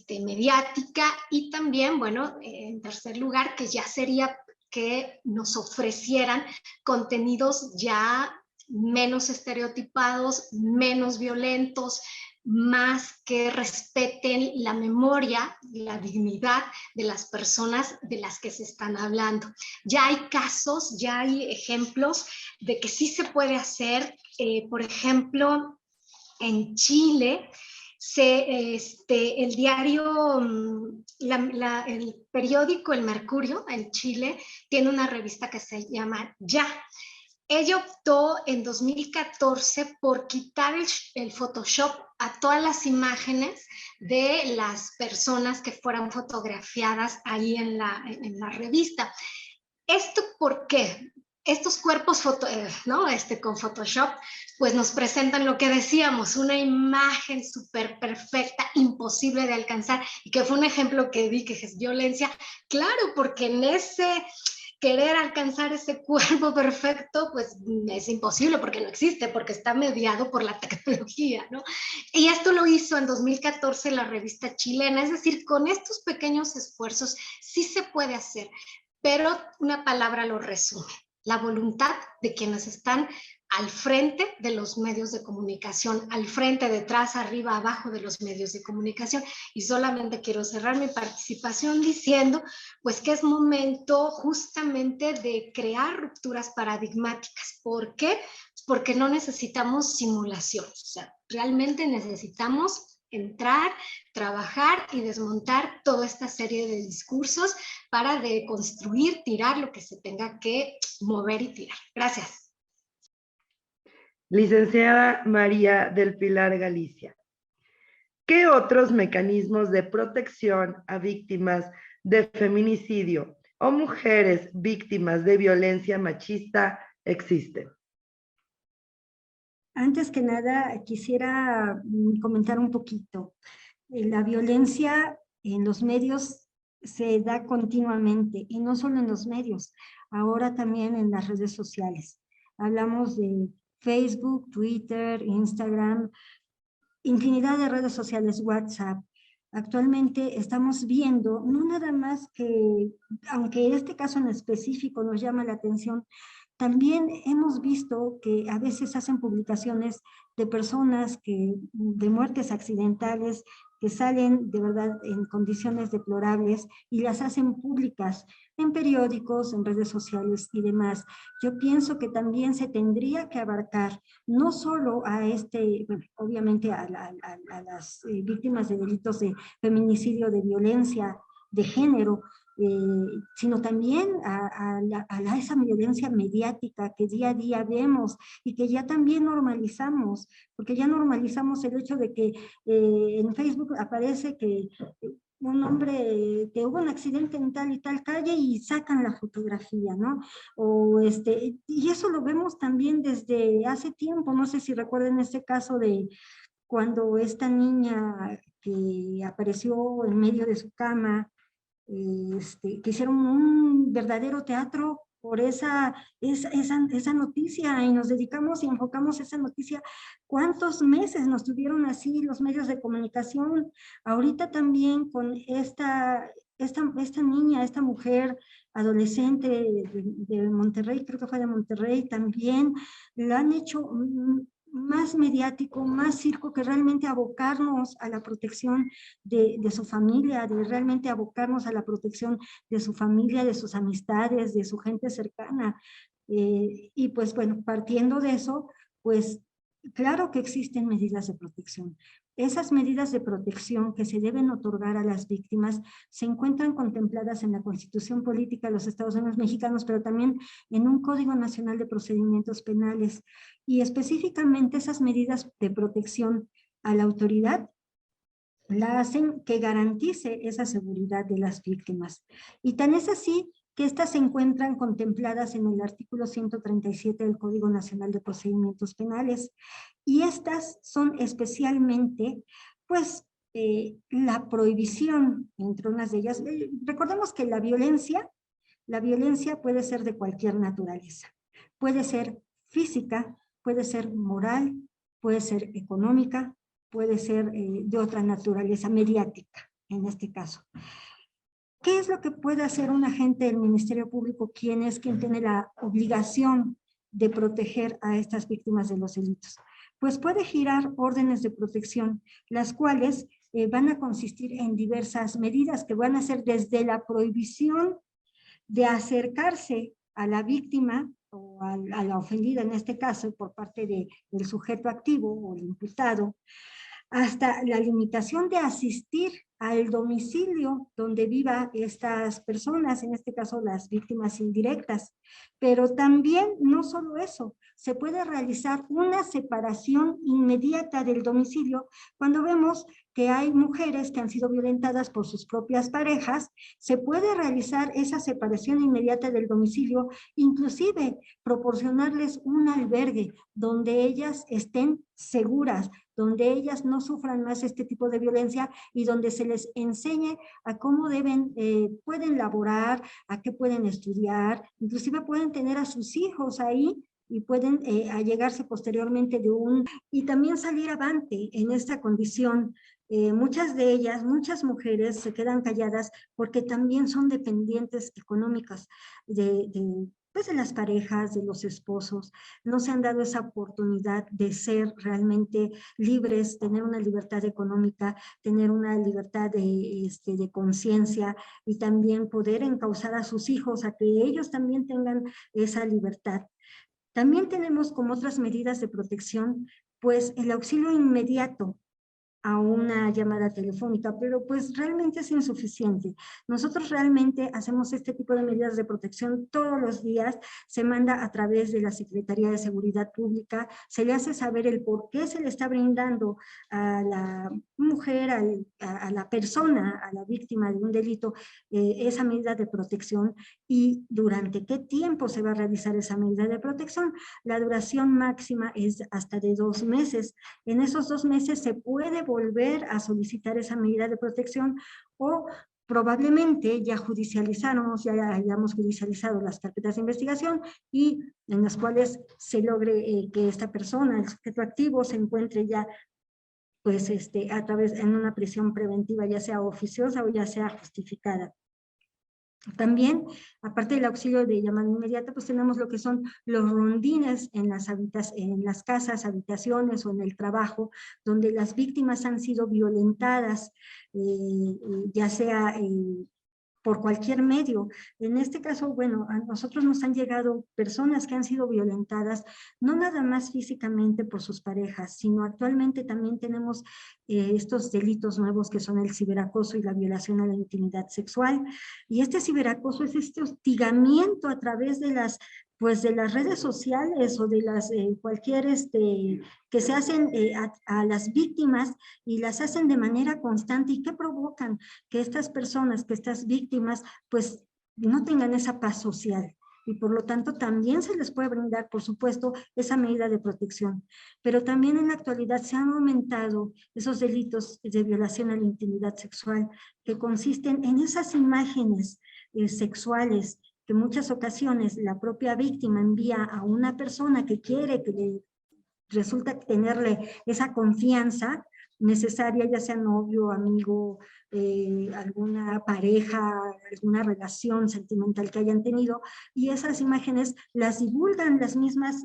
mediática. Y también, bueno, en tercer lugar, que ya sería que nos ofrecieran contenidos ya menos estereotipados, menos violentos, más que respeten la memoria, la dignidad de las personas de las que se están hablando. Ya hay casos, ya hay ejemplos de que sí se puede hacer. Por ejemplo, en Chile, el diario, el periódico El Mercurio en Chile tiene una revista que se llama Ya. Ella optó en 2014 por quitar el Photoshop a todas las imágenes de las personas que fueran fotografiadas ahí en la revista. ¿Esto por qué? Estos cuerpos ¿no? Con Photoshop, pues nos presentan lo que decíamos, una imagen súper perfecta, imposible de alcanzar, y que fue un ejemplo que vi, que es violencia. Claro, porque en ese querer alcanzar ese cuerpo perfecto, pues es imposible porque no existe, porque está mediado por la tecnología, ¿no? Y esto lo hizo en 2014 la revista chilena, es decir, con estos pequeños esfuerzos sí se puede hacer, pero una palabra lo resume: la voluntad de quienes están al frente de los medios de comunicación, al frente, detrás, arriba, abajo de los medios de comunicación. Y solamente quiero cerrar mi participación diciendo, pues, que es momento justamente de crear rupturas paradigmáticas. ¿Por qué? Porque no necesitamos simulación, o sea, realmente necesitamos entrar, trabajar y desmontar toda esta serie de discursos para deconstruir, tirar lo que se tenga que mover y tirar. Gracias. Licenciada María del Pilar Galicia, ¿qué otros mecanismos de protección a víctimas de feminicidio o mujeres víctimas de violencia machista existen? Antes que nada, quisiera comentar un poquito. La violencia en los medios se da continuamente, y no solo en los medios, ahora también en las redes sociales. Hablamos de Facebook, Twitter, Instagram, infinidad de redes sociales, WhatsApp. Actualmente estamos viendo, no nada más que, aunque este caso en específico nos llama la atención, también hemos visto que a veces hacen publicaciones de personas de muertes accidentales que salen de verdad en condiciones deplorables y las hacen públicas en periódicos, en redes sociales y demás. Yo pienso que también se tendría que abarcar no solo a bueno, obviamente a las víctimas de delitos de feminicidio, de violencia de género, sino también a esa violencia mediática que día a día vemos y que ya también normalizamos, porque ya normalizamos el hecho de que en Facebook aparece que un hombre, que hubo un accidente en tal y tal calle y sacan la fotografía, ¿no? Y eso lo vemos también desde hace tiempo. No sé si recuerden este caso de cuando esta niña que apareció en medio de su cama, que hicieron un verdadero teatro por esa noticia, y nos dedicamos y enfocamos esa noticia. ¿Cuántos meses nos tuvieron así los medios de comunicación? Ahorita también con esta niña, esta mujer adolescente de Monterrey, creo que fue de Monterrey, también la han hecho más mediático, más circo, que realmente abocarnos a la protección de su familia, de realmente abocarnos a la protección de su familia, de sus amistades, de su gente cercana. Y pues bueno, partiendo de eso, pues claro que existen medidas de protección. Esas medidas de protección que se deben otorgar a las víctimas se encuentran contempladas en la Constitución Política de los Estados Unidos Mexicanos, pero también en un Código Nacional de Procedimientos Penales. Y específicamente esas medidas de protección a la autoridad la hacen que garantice esa seguridad de las víctimas. Y tan es así que estas se encuentran contempladas en el artículo 137 del Código Nacional de Procedimientos Penales. Y estas son especialmente, pues, la prohibición, entre unas de ellas. Recordemos que la violencia puede ser de cualquier naturaleza. Puede ser física, puede ser moral, puede ser económica, puede ser de otra naturaleza, mediática, en este caso. ¿Qué es lo que puede hacer un agente del Ministerio Público, quien tiene la obligación de proteger a estas víctimas de los delitos? Pues puede girar órdenes de protección, las cuales van a consistir en diversas medidas que van a ser desde la prohibición de acercarse a la víctima o a la ofendida, en este caso, por parte del sujeto activo o el imputado, hasta la limitación de asistir al domicilio donde viva estas personas, en este caso las víctimas indirectas. Pero también, no solo eso, se puede realizar una separación inmediata del domicilio. Cuando vemos que hay mujeres que han sido violentadas por sus propias parejas, se puede realizar esa separación inmediata del domicilio, inclusive proporcionarles un albergue donde ellas estén seguras, donde ellas no sufran más este tipo de violencia y donde se les enseñe a cómo pueden laborar, a qué pueden estudiar, inclusive pueden tener a sus hijos ahí y pueden allegarse posteriormente y también salir avante en esta condición. Muchas de ellas, muchas mujeres se quedan calladas porque también son dependientes económicas pues de las parejas, de los esposos. No se han dado esa oportunidad de ser realmente libres, tener una libertad económica, tener una libertad de conciencia y también poder encauzar a sus hijos a que ellos también tengan esa libertad. También tenemos como otras medidas de protección, pues el auxilio inmediato a una llamada telefónica, pero pues realmente es insuficiente. Nosotros realmente hacemos este tipo de medidas de protección todos los días, se manda a través de la Secretaría de Seguridad Pública, se le hace saber el por qué se le está brindando a la mujer, a la persona, a la víctima de un delito, esa medida de protección y durante qué tiempo se va a realizar esa medida de protección. La duración máxima es hasta de 2 meses. En esos 2 meses se puede volver a solicitar esa medida de protección o probablemente ya hayamos judicializado las carpetas de investigación y en las cuales se logre que esta persona, el sujeto activo, se encuentre ya pues a través en una prisión preventiva, ya sea oficiosa o ya sea justificada. También, aparte del auxilio de llamada inmediata, pues tenemos lo que son los rondines en las casas, habitaciones o en el trabajo, donde las víctimas han sido violentadas, ya sea por cualquier medio. En este caso, bueno, a nosotros nos han llegado personas que han sido violentadas, no nada más físicamente por sus parejas, sino actualmente también tenemos estos delitos nuevos que son el ciberacoso y la violación a la intimidad sexual. Y este ciberacoso es este hostigamiento a través de las redes sociales o de cualquier que se hacen a las víctimas y las hacen de manera constante y que provocan que estas personas, que estas víctimas, pues no tengan esa paz social. Y por lo tanto también se les puede brindar, por supuesto, esa medida de protección. Pero también en la actualidad se han aumentado esos delitos de violación a la intimidad sexual que consisten en esas imágenes sexuales que en muchas ocasiones la propia víctima envía a una persona que quiere, que le resulta tenerle esa confianza necesaria, ya sea novio, amigo, alguna pareja, alguna relación sentimental que hayan tenido, y esas imágenes las divulgan las mismas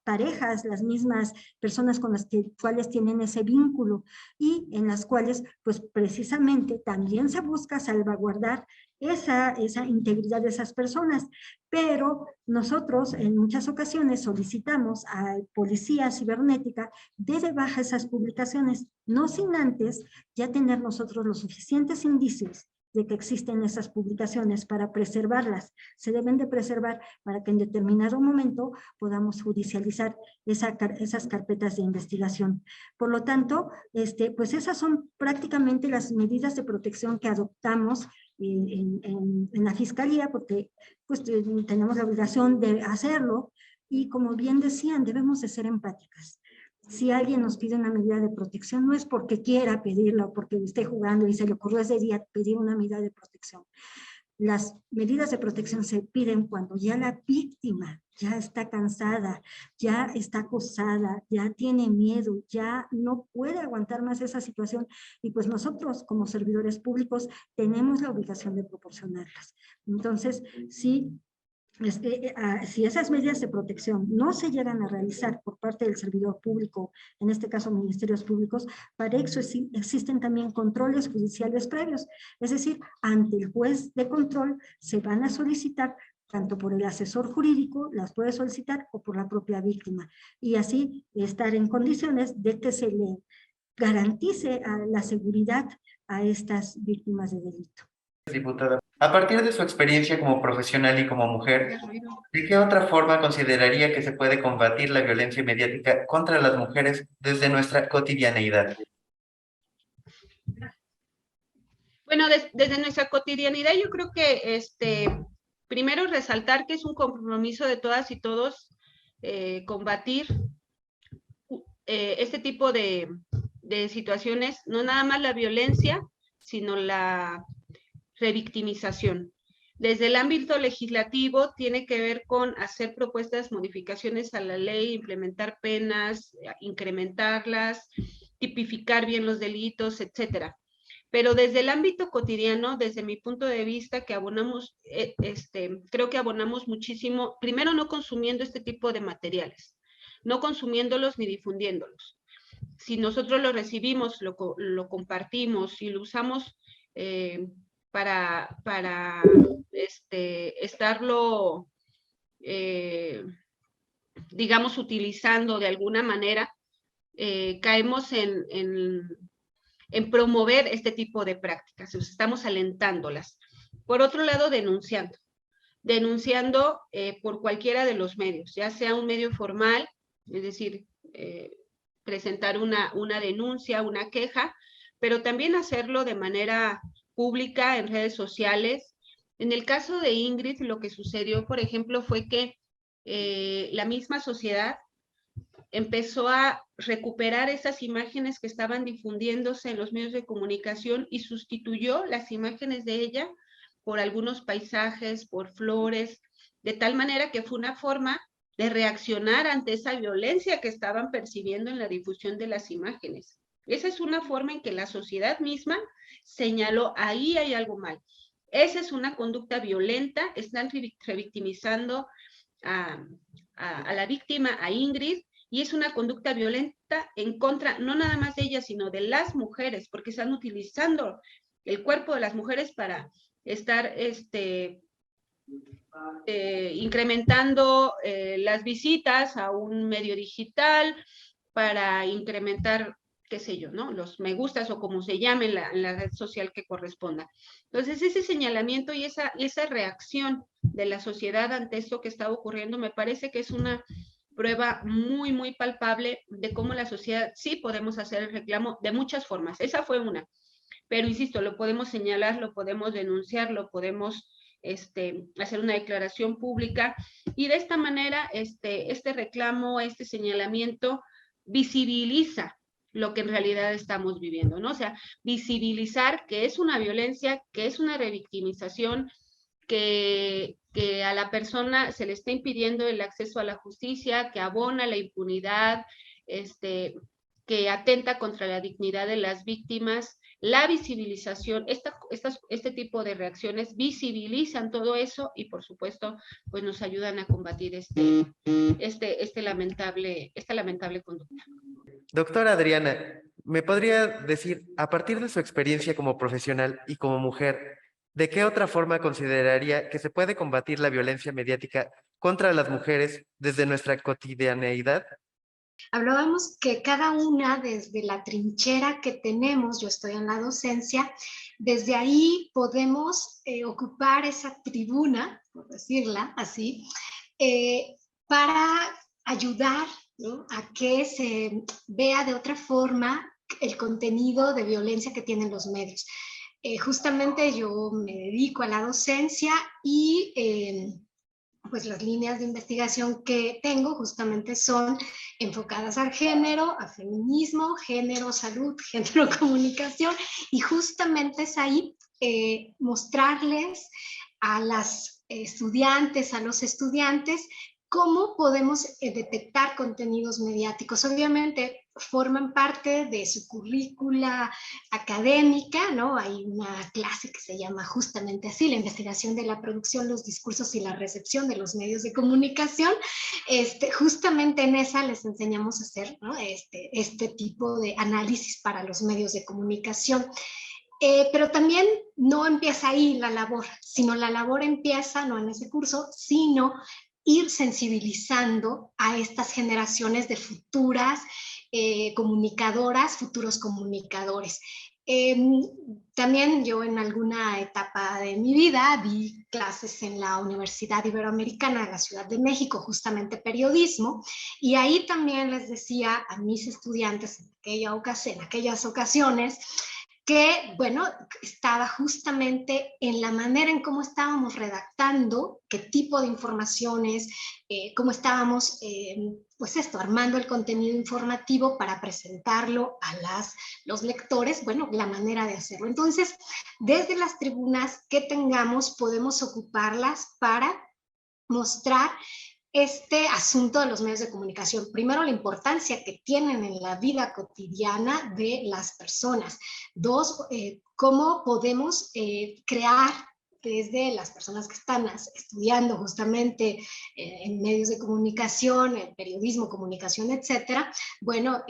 parejas, las mismas personas con las cuales tienen ese vínculo y en las cuales pues precisamente también se busca salvaguardar esa integridad de esas personas, pero nosotros en muchas ocasiones solicitamos a Policía Cibernética de baja esas publicaciones, no sin antes ya tener nosotros los suficientes indicios de que existen esas publicaciones para preservarlas. Se deben de preservar para que en determinado momento podamos judicializar esas carpetas de investigación. Por lo tanto, pues esas son prácticamente las medidas de protección que adoptamos en la Fiscalía, porque pues tenemos la obligación de hacerlo y como bien decían, debemos de ser empáticas. Si alguien nos pide una medida de protección, no es porque quiera pedirla o porque esté jugando y se le ocurrió ese día pedir una medida de protección. Las medidas de protección se piden cuando ya la víctima ya está cansada, ya está acosada, ya tiene miedo, ya no puede aguantar más esa situación y pues nosotros como servidores públicos tenemos la obligación de proporcionarlas. Entonces, sí, si esas medidas de protección no se llegan a realizar por parte del servidor público, en este caso ministerios públicos, para eso existen también controles judiciales previos, es decir, ante el juez de control se van a solicitar tanto por el asesor jurídico, las puede solicitar o por la propia víctima, y así estar en condiciones de que se le garantice la seguridad a estas víctimas de delito. Diputada, a partir de su experiencia como profesional y como mujer, ¿de qué otra forma consideraría que se puede combatir la violencia mediática contra las mujeres desde nuestra cotidianeidad? Bueno, desde nuestra cotidianidad yo creo que primero resaltar que es un compromiso de todas y todos combatir este tipo de de situaciones, no nada más la violencia, sino la revictimización. Desde el ámbito legislativo tiene que ver con hacer propuestas, modificaciones a la ley, implementar penas, incrementarlas, tipificar bien los delitos, etcétera. Pero desde el ámbito cotidiano, desde mi punto de vista, que abonamos, creo que abonamos muchísimo, primero no consumiendo este tipo de materiales, no consumiéndolos ni difundiéndolos. Si nosotros lo recibimos, lo compartimos y lo usamos para estarlo, digamos, utilizando de alguna manera, caemos en promover este tipo de prácticas, estamos alentándolas. Por otro lado, denunciando por cualquiera de los medios, ya sea un medio formal, es decir, presentar una denuncia, una queja, pero también hacerlo de manera pública en redes sociales. En el caso de Ingrid, lo que sucedió, por ejemplo, fue que la misma sociedad empezó a recuperar esas imágenes que estaban difundiéndose en los medios de comunicación y sustituyó las imágenes de ella por algunos paisajes, por flores, de tal manera que fue una forma de reaccionar ante esa violencia que estaban percibiendo en la difusión de las imágenes. Esa es una forma en que la sociedad misma señaló, ahí hay algo mal. Esa es una conducta violenta, están revictimizando a la víctima, a Ingrid, y es una conducta violenta en contra, no nada más de ella, sino de las mujeres, porque están utilizando el cuerpo de las mujeres para estar incrementando las visitas a un medio digital, para incrementar, qué sé yo, ¿no? Los me gustas o como se llame en la red social que corresponda. Entonces, ese señalamiento y esa reacción de la sociedad ante esto que está ocurriendo, me parece que es una prueba muy, muy palpable de cómo la sociedad sí podemos hacer el reclamo de muchas formas. Esa fue una. Pero, insisto, lo podemos señalar, lo podemos denunciar, lo podemos hacer una declaración pública y de esta manera este reclamo, este señalamiento visibiliza lo que en realidad estamos viviendo, ¿no? O sea, visibilizar que es una violencia, que es una revictimización, que a la persona se le está impidiendo el acceso a la justicia, que abona la impunidad, que atenta contra la dignidad de las víctimas. La visibilización, este tipo de reacciones visibilizan todo eso y, por supuesto, pues nos ayudan a combatir esta lamentable conducta. Doctora Adriana, ¿me podría decir, a partir de su experiencia como profesional y como mujer, de qué otra forma consideraría que se puede combatir la violencia mediática contra las mujeres desde nuestra cotidianeidad? Hablábamos que cada una desde la trinchera que tenemos, yo estoy en la docencia, desde ahí podemos ocupar esa tribuna, por decirla así, para ayudar, ¿no?, a que se vea de otra forma el contenido de violencia que tienen los medios. Justamente yo me dedico a la docencia y pues las líneas de investigación que tengo justamente son enfocadas al género, a feminismo, género, salud, género, comunicación, y justamente es ahí mostrarles a las estudiantes, a los estudiantes, cómo podemos detectar contenidos mediáticos. Obviamente forman parte de su currícula académica, ¿no? Hay una clase que se llama justamente así, la investigación de la producción, los discursos y la recepción de los medios de comunicación. Justamente en esa les enseñamos a hacer, ¿no?, este tipo de análisis para los medios de comunicación. Pero también no empieza ahí la labor, sino la labor empieza, no en ese curso, sino ir sensibilizando a estas generaciones de futuras comunicadoras, futuros comunicadores. También yo en alguna etapa de mi vida di clases en la Universidad Iberoamericana de la Ciudad de México, justamente periodismo, y ahí también les decía a mis estudiantes en aquellas ocasiones que, bueno, estaba justamente en la manera en cómo estábamos redactando, qué tipo de informaciones, cómo estábamos, pues esto, armando el contenido informativo para presentarlo a los lectores, bueno, la manera de hacerlo. Entonces, desde las tribunas que tengamos, podemos ocuparlas para mostrar este asunto de los medios de comunicación. Primero, la importancia que tienen en la vida cotidiana de las personas. Dos, cómo podemos crear desde las personas que están estudiando justamente en medios de comunicación, en periodismo, comunicación, etcétera, bueno,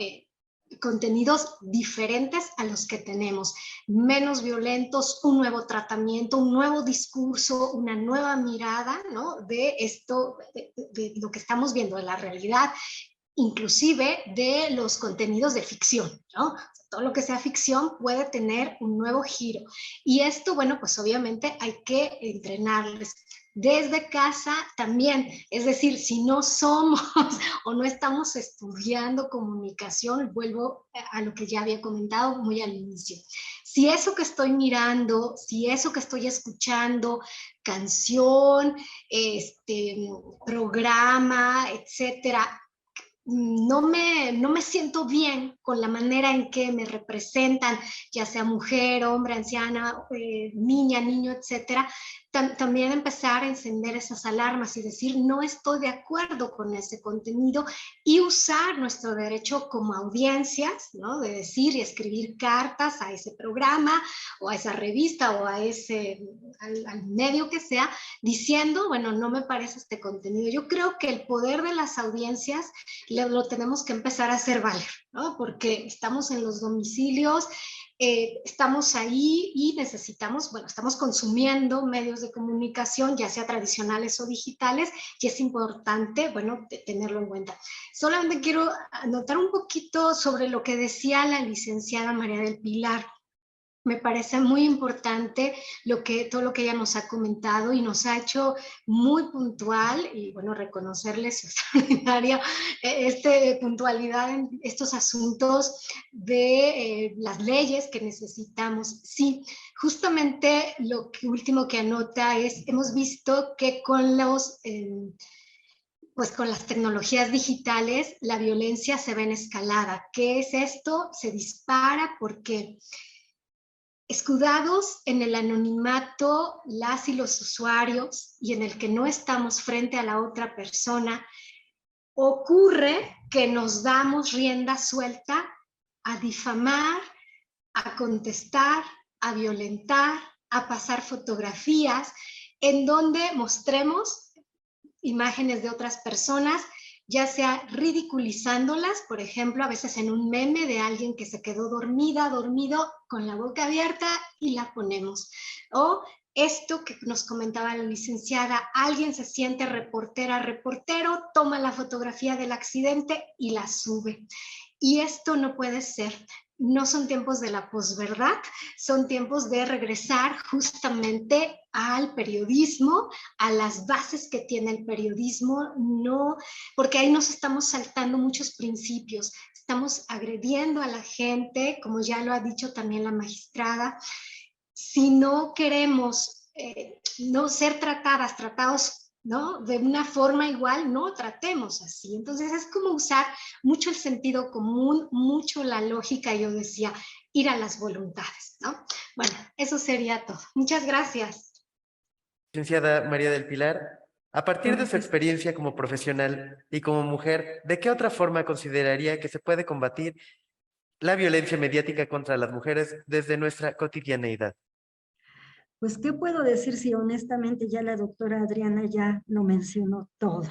contenidos diferentes a los que tenemos, menos violentos, un nuevo tratamiento, un nuevo discurso, una nueva mirada, ¿no? De esto, de lo que estamos viendo, de la realidad, inclusive de los contenidos de ficción, ¿no? Todo lo que sea ficción puede tener un nuevo giro. Y esto, bueno, pues obviamente hay que entrenarles desde casa también. Es decir, si no somos o no estamos estudiando comunicación, vuelvo a lo que ya había comentado muy al inicio. Si eso que estoy mirando, si eso que estoy escuchando, canción, programa, etcétera, no me siento bien con la manera en que me representan, ya sea mujer, hombre, anciana, niña, niño, etcétera, también empezar a encender esas alarmas y decir, no estoy de acuerdo con ese contenido, y usar nuestro derecho como audiencias, ¿no? De decir y escribir cartas a ese programa o a esa revista o a al medio que sea, diciendo, bueno, no me parece este contenido. Yo creo que el poder de las audiencias lo tenemos que empezar a hacer valer, ¿no? Porque estamos en los domicilios, estamos ahí y necesitamos, bueno, estamos consumiendo medios de comunicación, ya sea tradicionales o digitales, y es importante, bueno, tenerlo en cuenta. Solamente quiero anotar un poquito sobre lo que decía la licenciada María del Pilar. Me parece muy importante todo lo que ella nos ha comentado y nos ha hecho muy puntual, y bueno, reconocerle su extraordinaria puntualidad en estos asuntos de las leyes que necesitamos. Sí, justamente lo último que anota es, hemos visto que con pues con las tecnologías digitales la violencia se ve en escalada. ¿Qué es esto? Se dispara porque escudados en el anonimato, las y los usuarios, y en el que no estamos frente a la otra persona, ocurre que nos damos rienda suelta a difamar, a contestar, a violentar, a pasar fotografías en donde mostremos imágenes de otras personas, ya sea ridiculizándolas, por ejemplo, a veces en un meme de alguien que se quedó dormido, con la boca abierta, y la ponemos. O esto que nos comentaba la licenciada, alguien se siente reportero, toma la fotografía del accidente y la sube. Y esto no puede ser. No son tiempos de la posverdad, son tiempos de regresar justamente al periodismo, a las bases que tiene el periodismo, no, porque ahí nos estamos saltando muchos principios, estamos agrediendo a la gente, como ya lo ha dicho también la magistrada. Si no queremos no ser tratados, ¿no? De una forma igual, no tratemos así. Entonces es como usar mucho el sentido común, mucho la lógica, yo decía, ir a las voluntades, ¿no? Bueno, eso sería todo. Muchas gracias. Licenciada María del Pilar, a partir de su experiencia como profesional y como mujer, ¿de qué otra forma consideraría que se puede combatir la violencia mediática contra las mujeres desde nuestra cotidianeidad? Pues, ¿qué puedo decir si honestamente ya la doctora Adriana ya lo mencionó todo?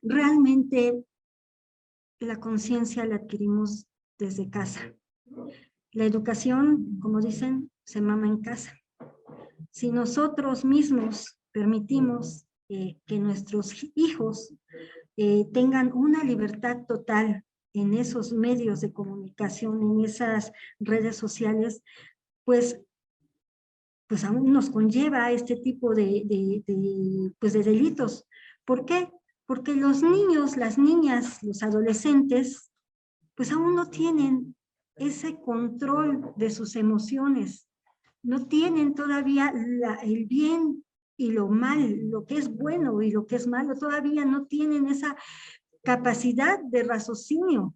Realmente la conciencia la adquirimos desde casa. La educación, como dicen, se mama en casa. Si nosotros mismos permitimos que nuestros hijos tengan una libertad total en esos medios de comunicación, en esas redes sociales, pues aún nos conlleva este tipo de delitos. ¿Por qué? Porque los niños, las niñas, los adolescentes, pues aún no tienen ese control de sus emociones, no tienen todavía el bien y lo mal, lo que es bueno y lo que es malo, todavía no tienen esa capacidad de raciocinio.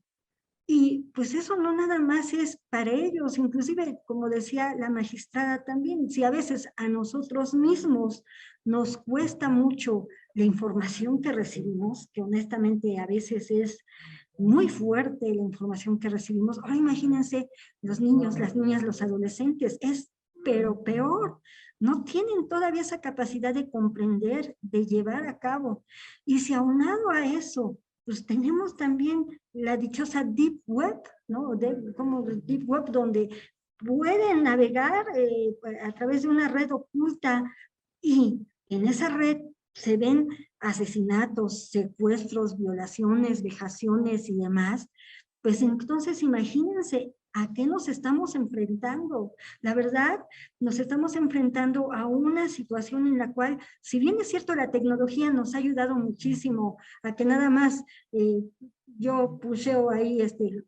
Y pues eso no nada más es para ellos, inclusive como decía la magistrada también, si a veces a nosotros mismos nos cuesta mucho la información que recibimos, que honestamente a veces es muy fuerte la información que recibimos, ahora imagínense los niños, las niñas, los adolescentes, es pero peor, no tienen todavía esa capacidad de comprender, de llevar a cabo. Y si aunado a eso, pues tenemos también la dichosa Deep Web, ¿no? Como Deep Web, donde pueden navegar a través de una red oculta y en esa red se ven asesinatos, secuestros, violaciones, vejaciones y demás, pues entonces imagínense a qué nos estamos enfrentando. La verdad, nos estamos enfrentando a una situación en la cual, si bien es cierto, la tecnología nos ha ayudado muchísimo a que nada más yo pusheo ahí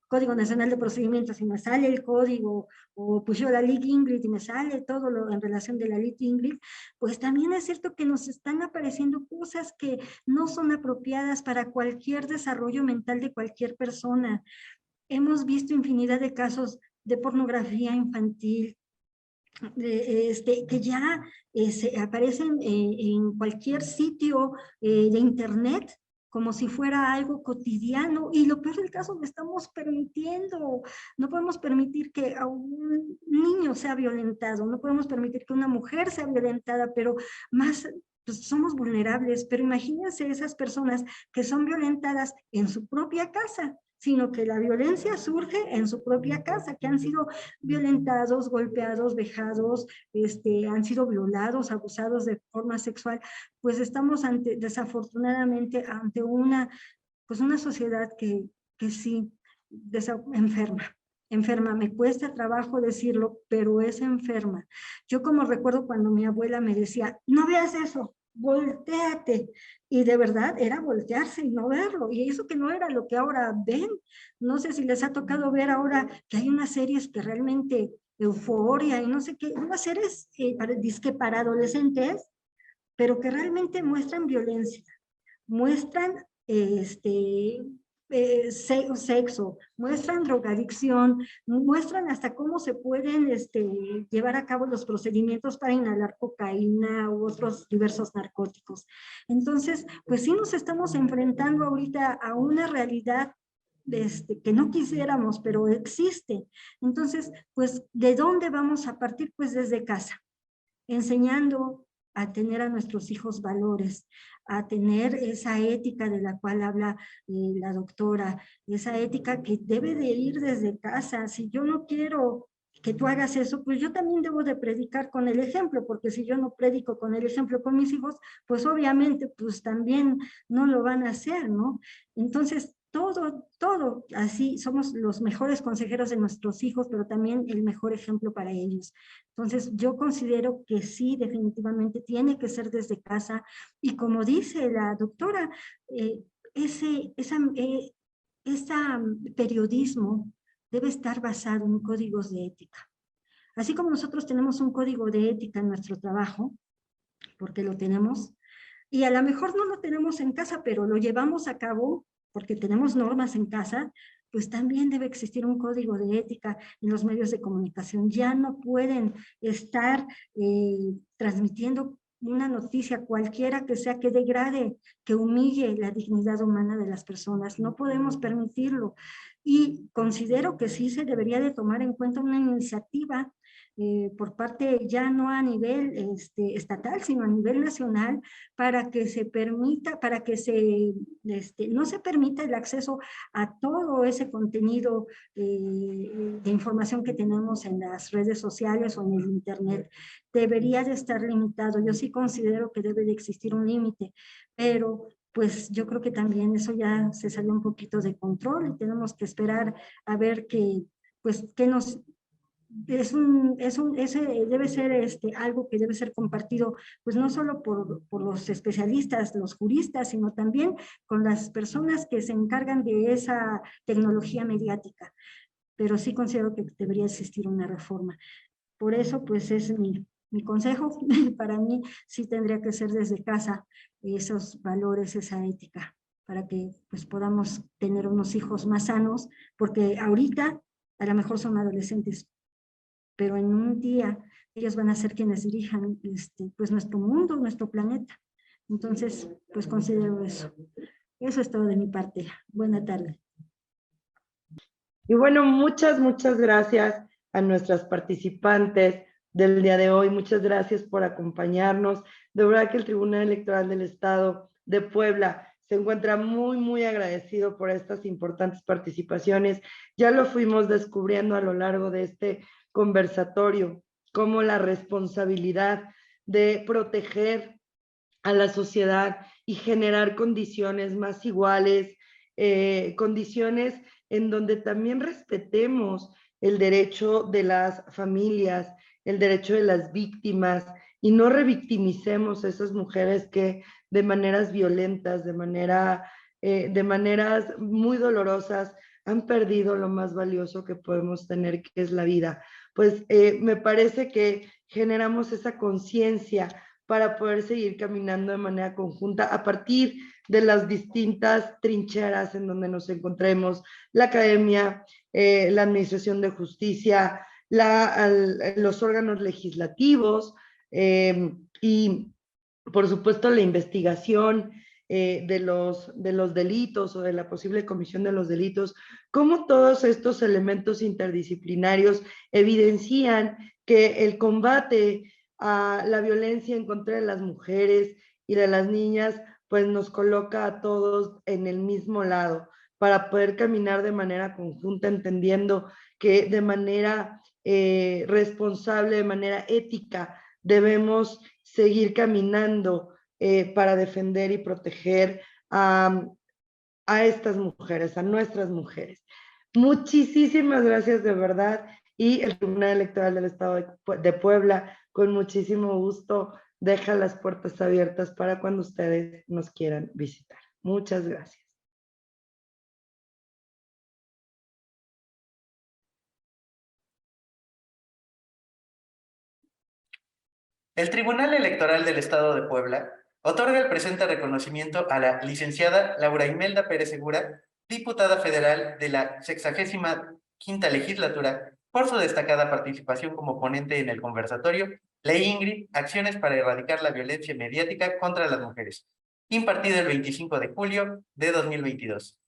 Código Nacional de Procedimientos y me sale el código, o pusheo la Ley Ingrid y me sale todo lo en relación de la Ley Ingrid, pues también es cierto que nos están apareciendo cosas que no son apropiadas para cualquier desarrollo mental de cualquier persona. Hemos visto infinidad de casos de pornografía infantil, que ya se aparecen en cualquier sitio de internet como si fuera algo cotidiano, y lo peor del caso, lo estamos permitiendo. No podemos permitir que a un niño sea violentado, no podemos permitir que una mujer sea violentada, pero más, pues somos vulnerables. Pero imagínense esas personas que son violentadas en su propia casa, sino que la violencia surge en su propia casa, que han sido violentados, golpeados, vejados, han sido violados, abusados de forma sexual. Pues estamos desafortunadamente ante pues una sociedad que sí enferma, me cuesta trabajo decirlo, pero es enferma. Yo como recuerdo cuando mi abuela me decía, no veas eso, voltéate, y de verdad era voltearse y no verlo, y eso que no era lo que ahora ven. No sé si les ha tocado ver ahora que hay unas series que realmente Euforia y no sé qué, unas series disque para adolescentes, pero que realmente muestran violencia, muestran sexo, muestran drogadicción, muestran hasta cómo se pueden llevar a cabo los procedimientos para inhalar cocaína u otros diversos narcóticos. Entonces, pues sí nos estamos enfrentando ahorita a una realidad que no quisiéramos, pero existe. Entonces, pues, ¿de dónde vamos a partir? Pues desde casa, enseñando a tener a nuestros hijos valores, a tener esa ética de la cual habla la doctora, esa ética que debe de ir desde casa. Si yo no quiero que tú hagas eso, pues yo también debo de predicar con el ejemplo, porque si yo no predico con el ejemplo con mis hijos, pues obviamente pues también no lo van a hacer, ¿no? Entonces, todo, así somos los mejores consejeros de nuestros hijos, pero también el mejor ejemplo para ellos. Entonces, yo considero que sí, definitivamente tiene que ser desde casa, y como dice la doctora, ese periodismo debe estar basado en códigos de ética. Así como nosotros tenemos un código de ética en nuestro trabajo, porque lo tenemos, y a lo mejor no lo tenemos en casa, pero lo llevamos a cabo porque tenemos normas en casa, pues también debe existir un código de ética en los medios de comunicación. Ya no pueden estar transmitiendo una noticia cualquiera que sea, que degrade, que humille la dignidad humana de las personas. No podemos permitirlo. Y considero que sí se debería de tomar en cuenta una iniciativa por parte ya no a nivel estatal, sino a nivel nacional, para que se permita, para que no se permita el acceso a todo ese contenido de información que tenemos en las redes sociales o en el internet. Debería de estar limitado. Yo sí considero que debe de existir un límite, pero pues yo creo que también eso ya se salió un poquito de control, y tenemos que esperar a ver pues, qué nos... ese debe ser algo que debe ser compartido, pues no solo por los especialistas, los juristas, sino también con las personas que se encargan de esa tecnología mediática. pero sí considero que debería existir una reforma. Por eso, pues es mi consejo. Para mí sí tendría que ser desde casa esos valores, esa ética, para que pues podamos tener unos hijos más sanos, porque ahorita a lo mejor son adolescentes, pero en un día ellos van a ser quienes dirijan pues nuestro mundo, nuestro planeta. Entonces, pues considero eso. Eso es todo de mi parte. Buena tarde. Y bueno, muchas gracias a nuestras participantes del día de hoy. Muchas gracias por acompañarnos. De verdad que el Tribunal Electoral del Estado de Puebla se encuentra muy agradecido por estas importantes participaciones. Ya lo fuimos descubriendo a lo largo de este conversatorio, como la responsabilidad de proteger a la sociedad y generar condiciones más iguales, condiciones en donde también respetemos el derecho de las familias, el derecho de las víctimas y no revictimicemos a esas mujeres que de maneras violentas, de maneras muy dolorosas han perdido lo más valioso que podemos tener, que es la vida. Pues me parece que generamos esa conciencia para poder seguir caminando de manera conjunta a partir de las distintas trincheras en donde nos encontremos, la academia, la administración de justicia, los órganos legislativos y, por supuesto, la investigación de los delitos o de la posible comisión de los delitos, cómo todos estos elementos interdisciplinarios evidencian que el combate a la violencia en contra de las mujeres y de las niñas, pues nos coloca a todos en el mismo lado para poder caminar de manera conjunta, entendiendo que de manera responsable, de manera ética, debemos seguir caminando para defender y proteger a estas mujeres, a nuestras mujeres. Muchísimas gracias de verdad, y el Tribunal Electoral del Estado de Puebla, con muchísimo gusto, deja las puertas abiertas para cuando ustedes nos quieran visitar. Muchas gracias. El Tribunal Electoral del Estado de Puebla otorga el presente reconocimiento a la licenciada Laura Imelda Pérez Segura, diputada federal de la 65ª legislatura, por su destacada participación como ponente en el conversatorio Ley Ingrid, Acciones para erradicar la violencia mediática contra las mujeres, impartido el 25 de julio de 2022.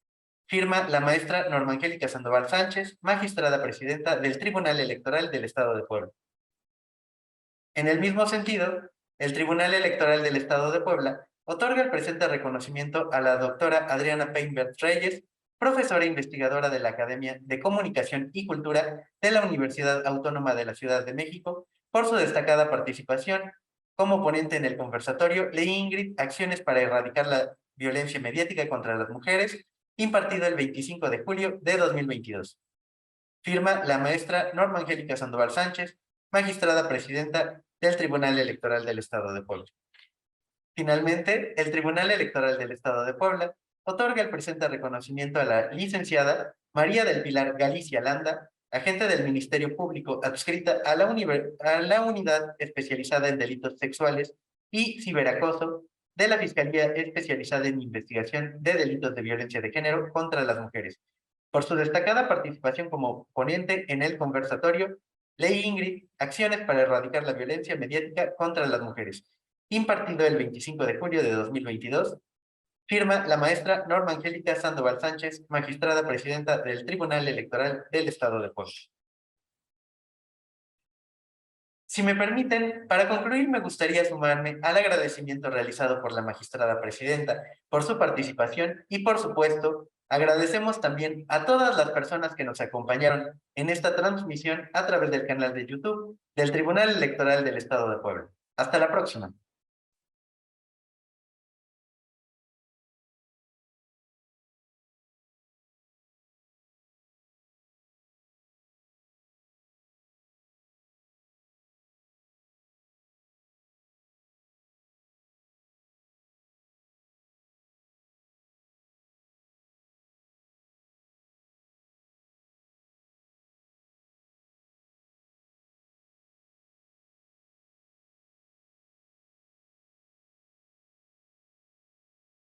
Firma la maestra Norma Angélica Sandoval Sánchez, magistrada presidenta del Tribunal Electoral del Estado de Puebla. En el mismo sentido, el Tribunal Electoral del Estado de Puebla otorga el presente reconocimiento a la doctora Adriana Peinbert Reyes, profesora investigadora de la Academia de Comunicación y Cultura de la Universidad Autónoma de la Ciudad de México, por su destacada participación como ponente en el conversatorio Ley Ingrid, Acciones para erradicar la violencia mediática contra las mujeres, impartido el 25 de julio de 2022. Firma la maestra Norma Angélica Sandoval Sánchez, magistrada presidenta del Tribunal Electoral del Estado de Puebla. Finalmente, el Tribunal Electoral del Estado de Puebla otorga el presente reconocimiento a la licenciada María del Pilar Galicia Landa, agente del Ministerio Público adscrita a la Unidad Especializada en Delitos Sexuales y Ciberacoso de la Fiscalía Especializada en Investigación de Delitos de Violencia de Género contra las Mujeres, por su destacada participación como ponente en el conversatorio Ley Ingrid, Acciones para erradicar la violencia mediática contra las mujeres, impartido el 25 de julio de 2022. Firma la maestra Norma Angélica Sandoval Sánchez, magistrada presidenta del Tribunal Electoral del Estado de Puebla. Si me permiten, para concluir me gustaría sumarme al agradecimiento realizado por la magistrada presidenta por su participación y, por supuesto, agradecemos también a todas las personas que nos acompañaron en esta transmisión a través del canal de YouTube del Tribunal Electoral del Estado de Puebla. Hasta la próxima.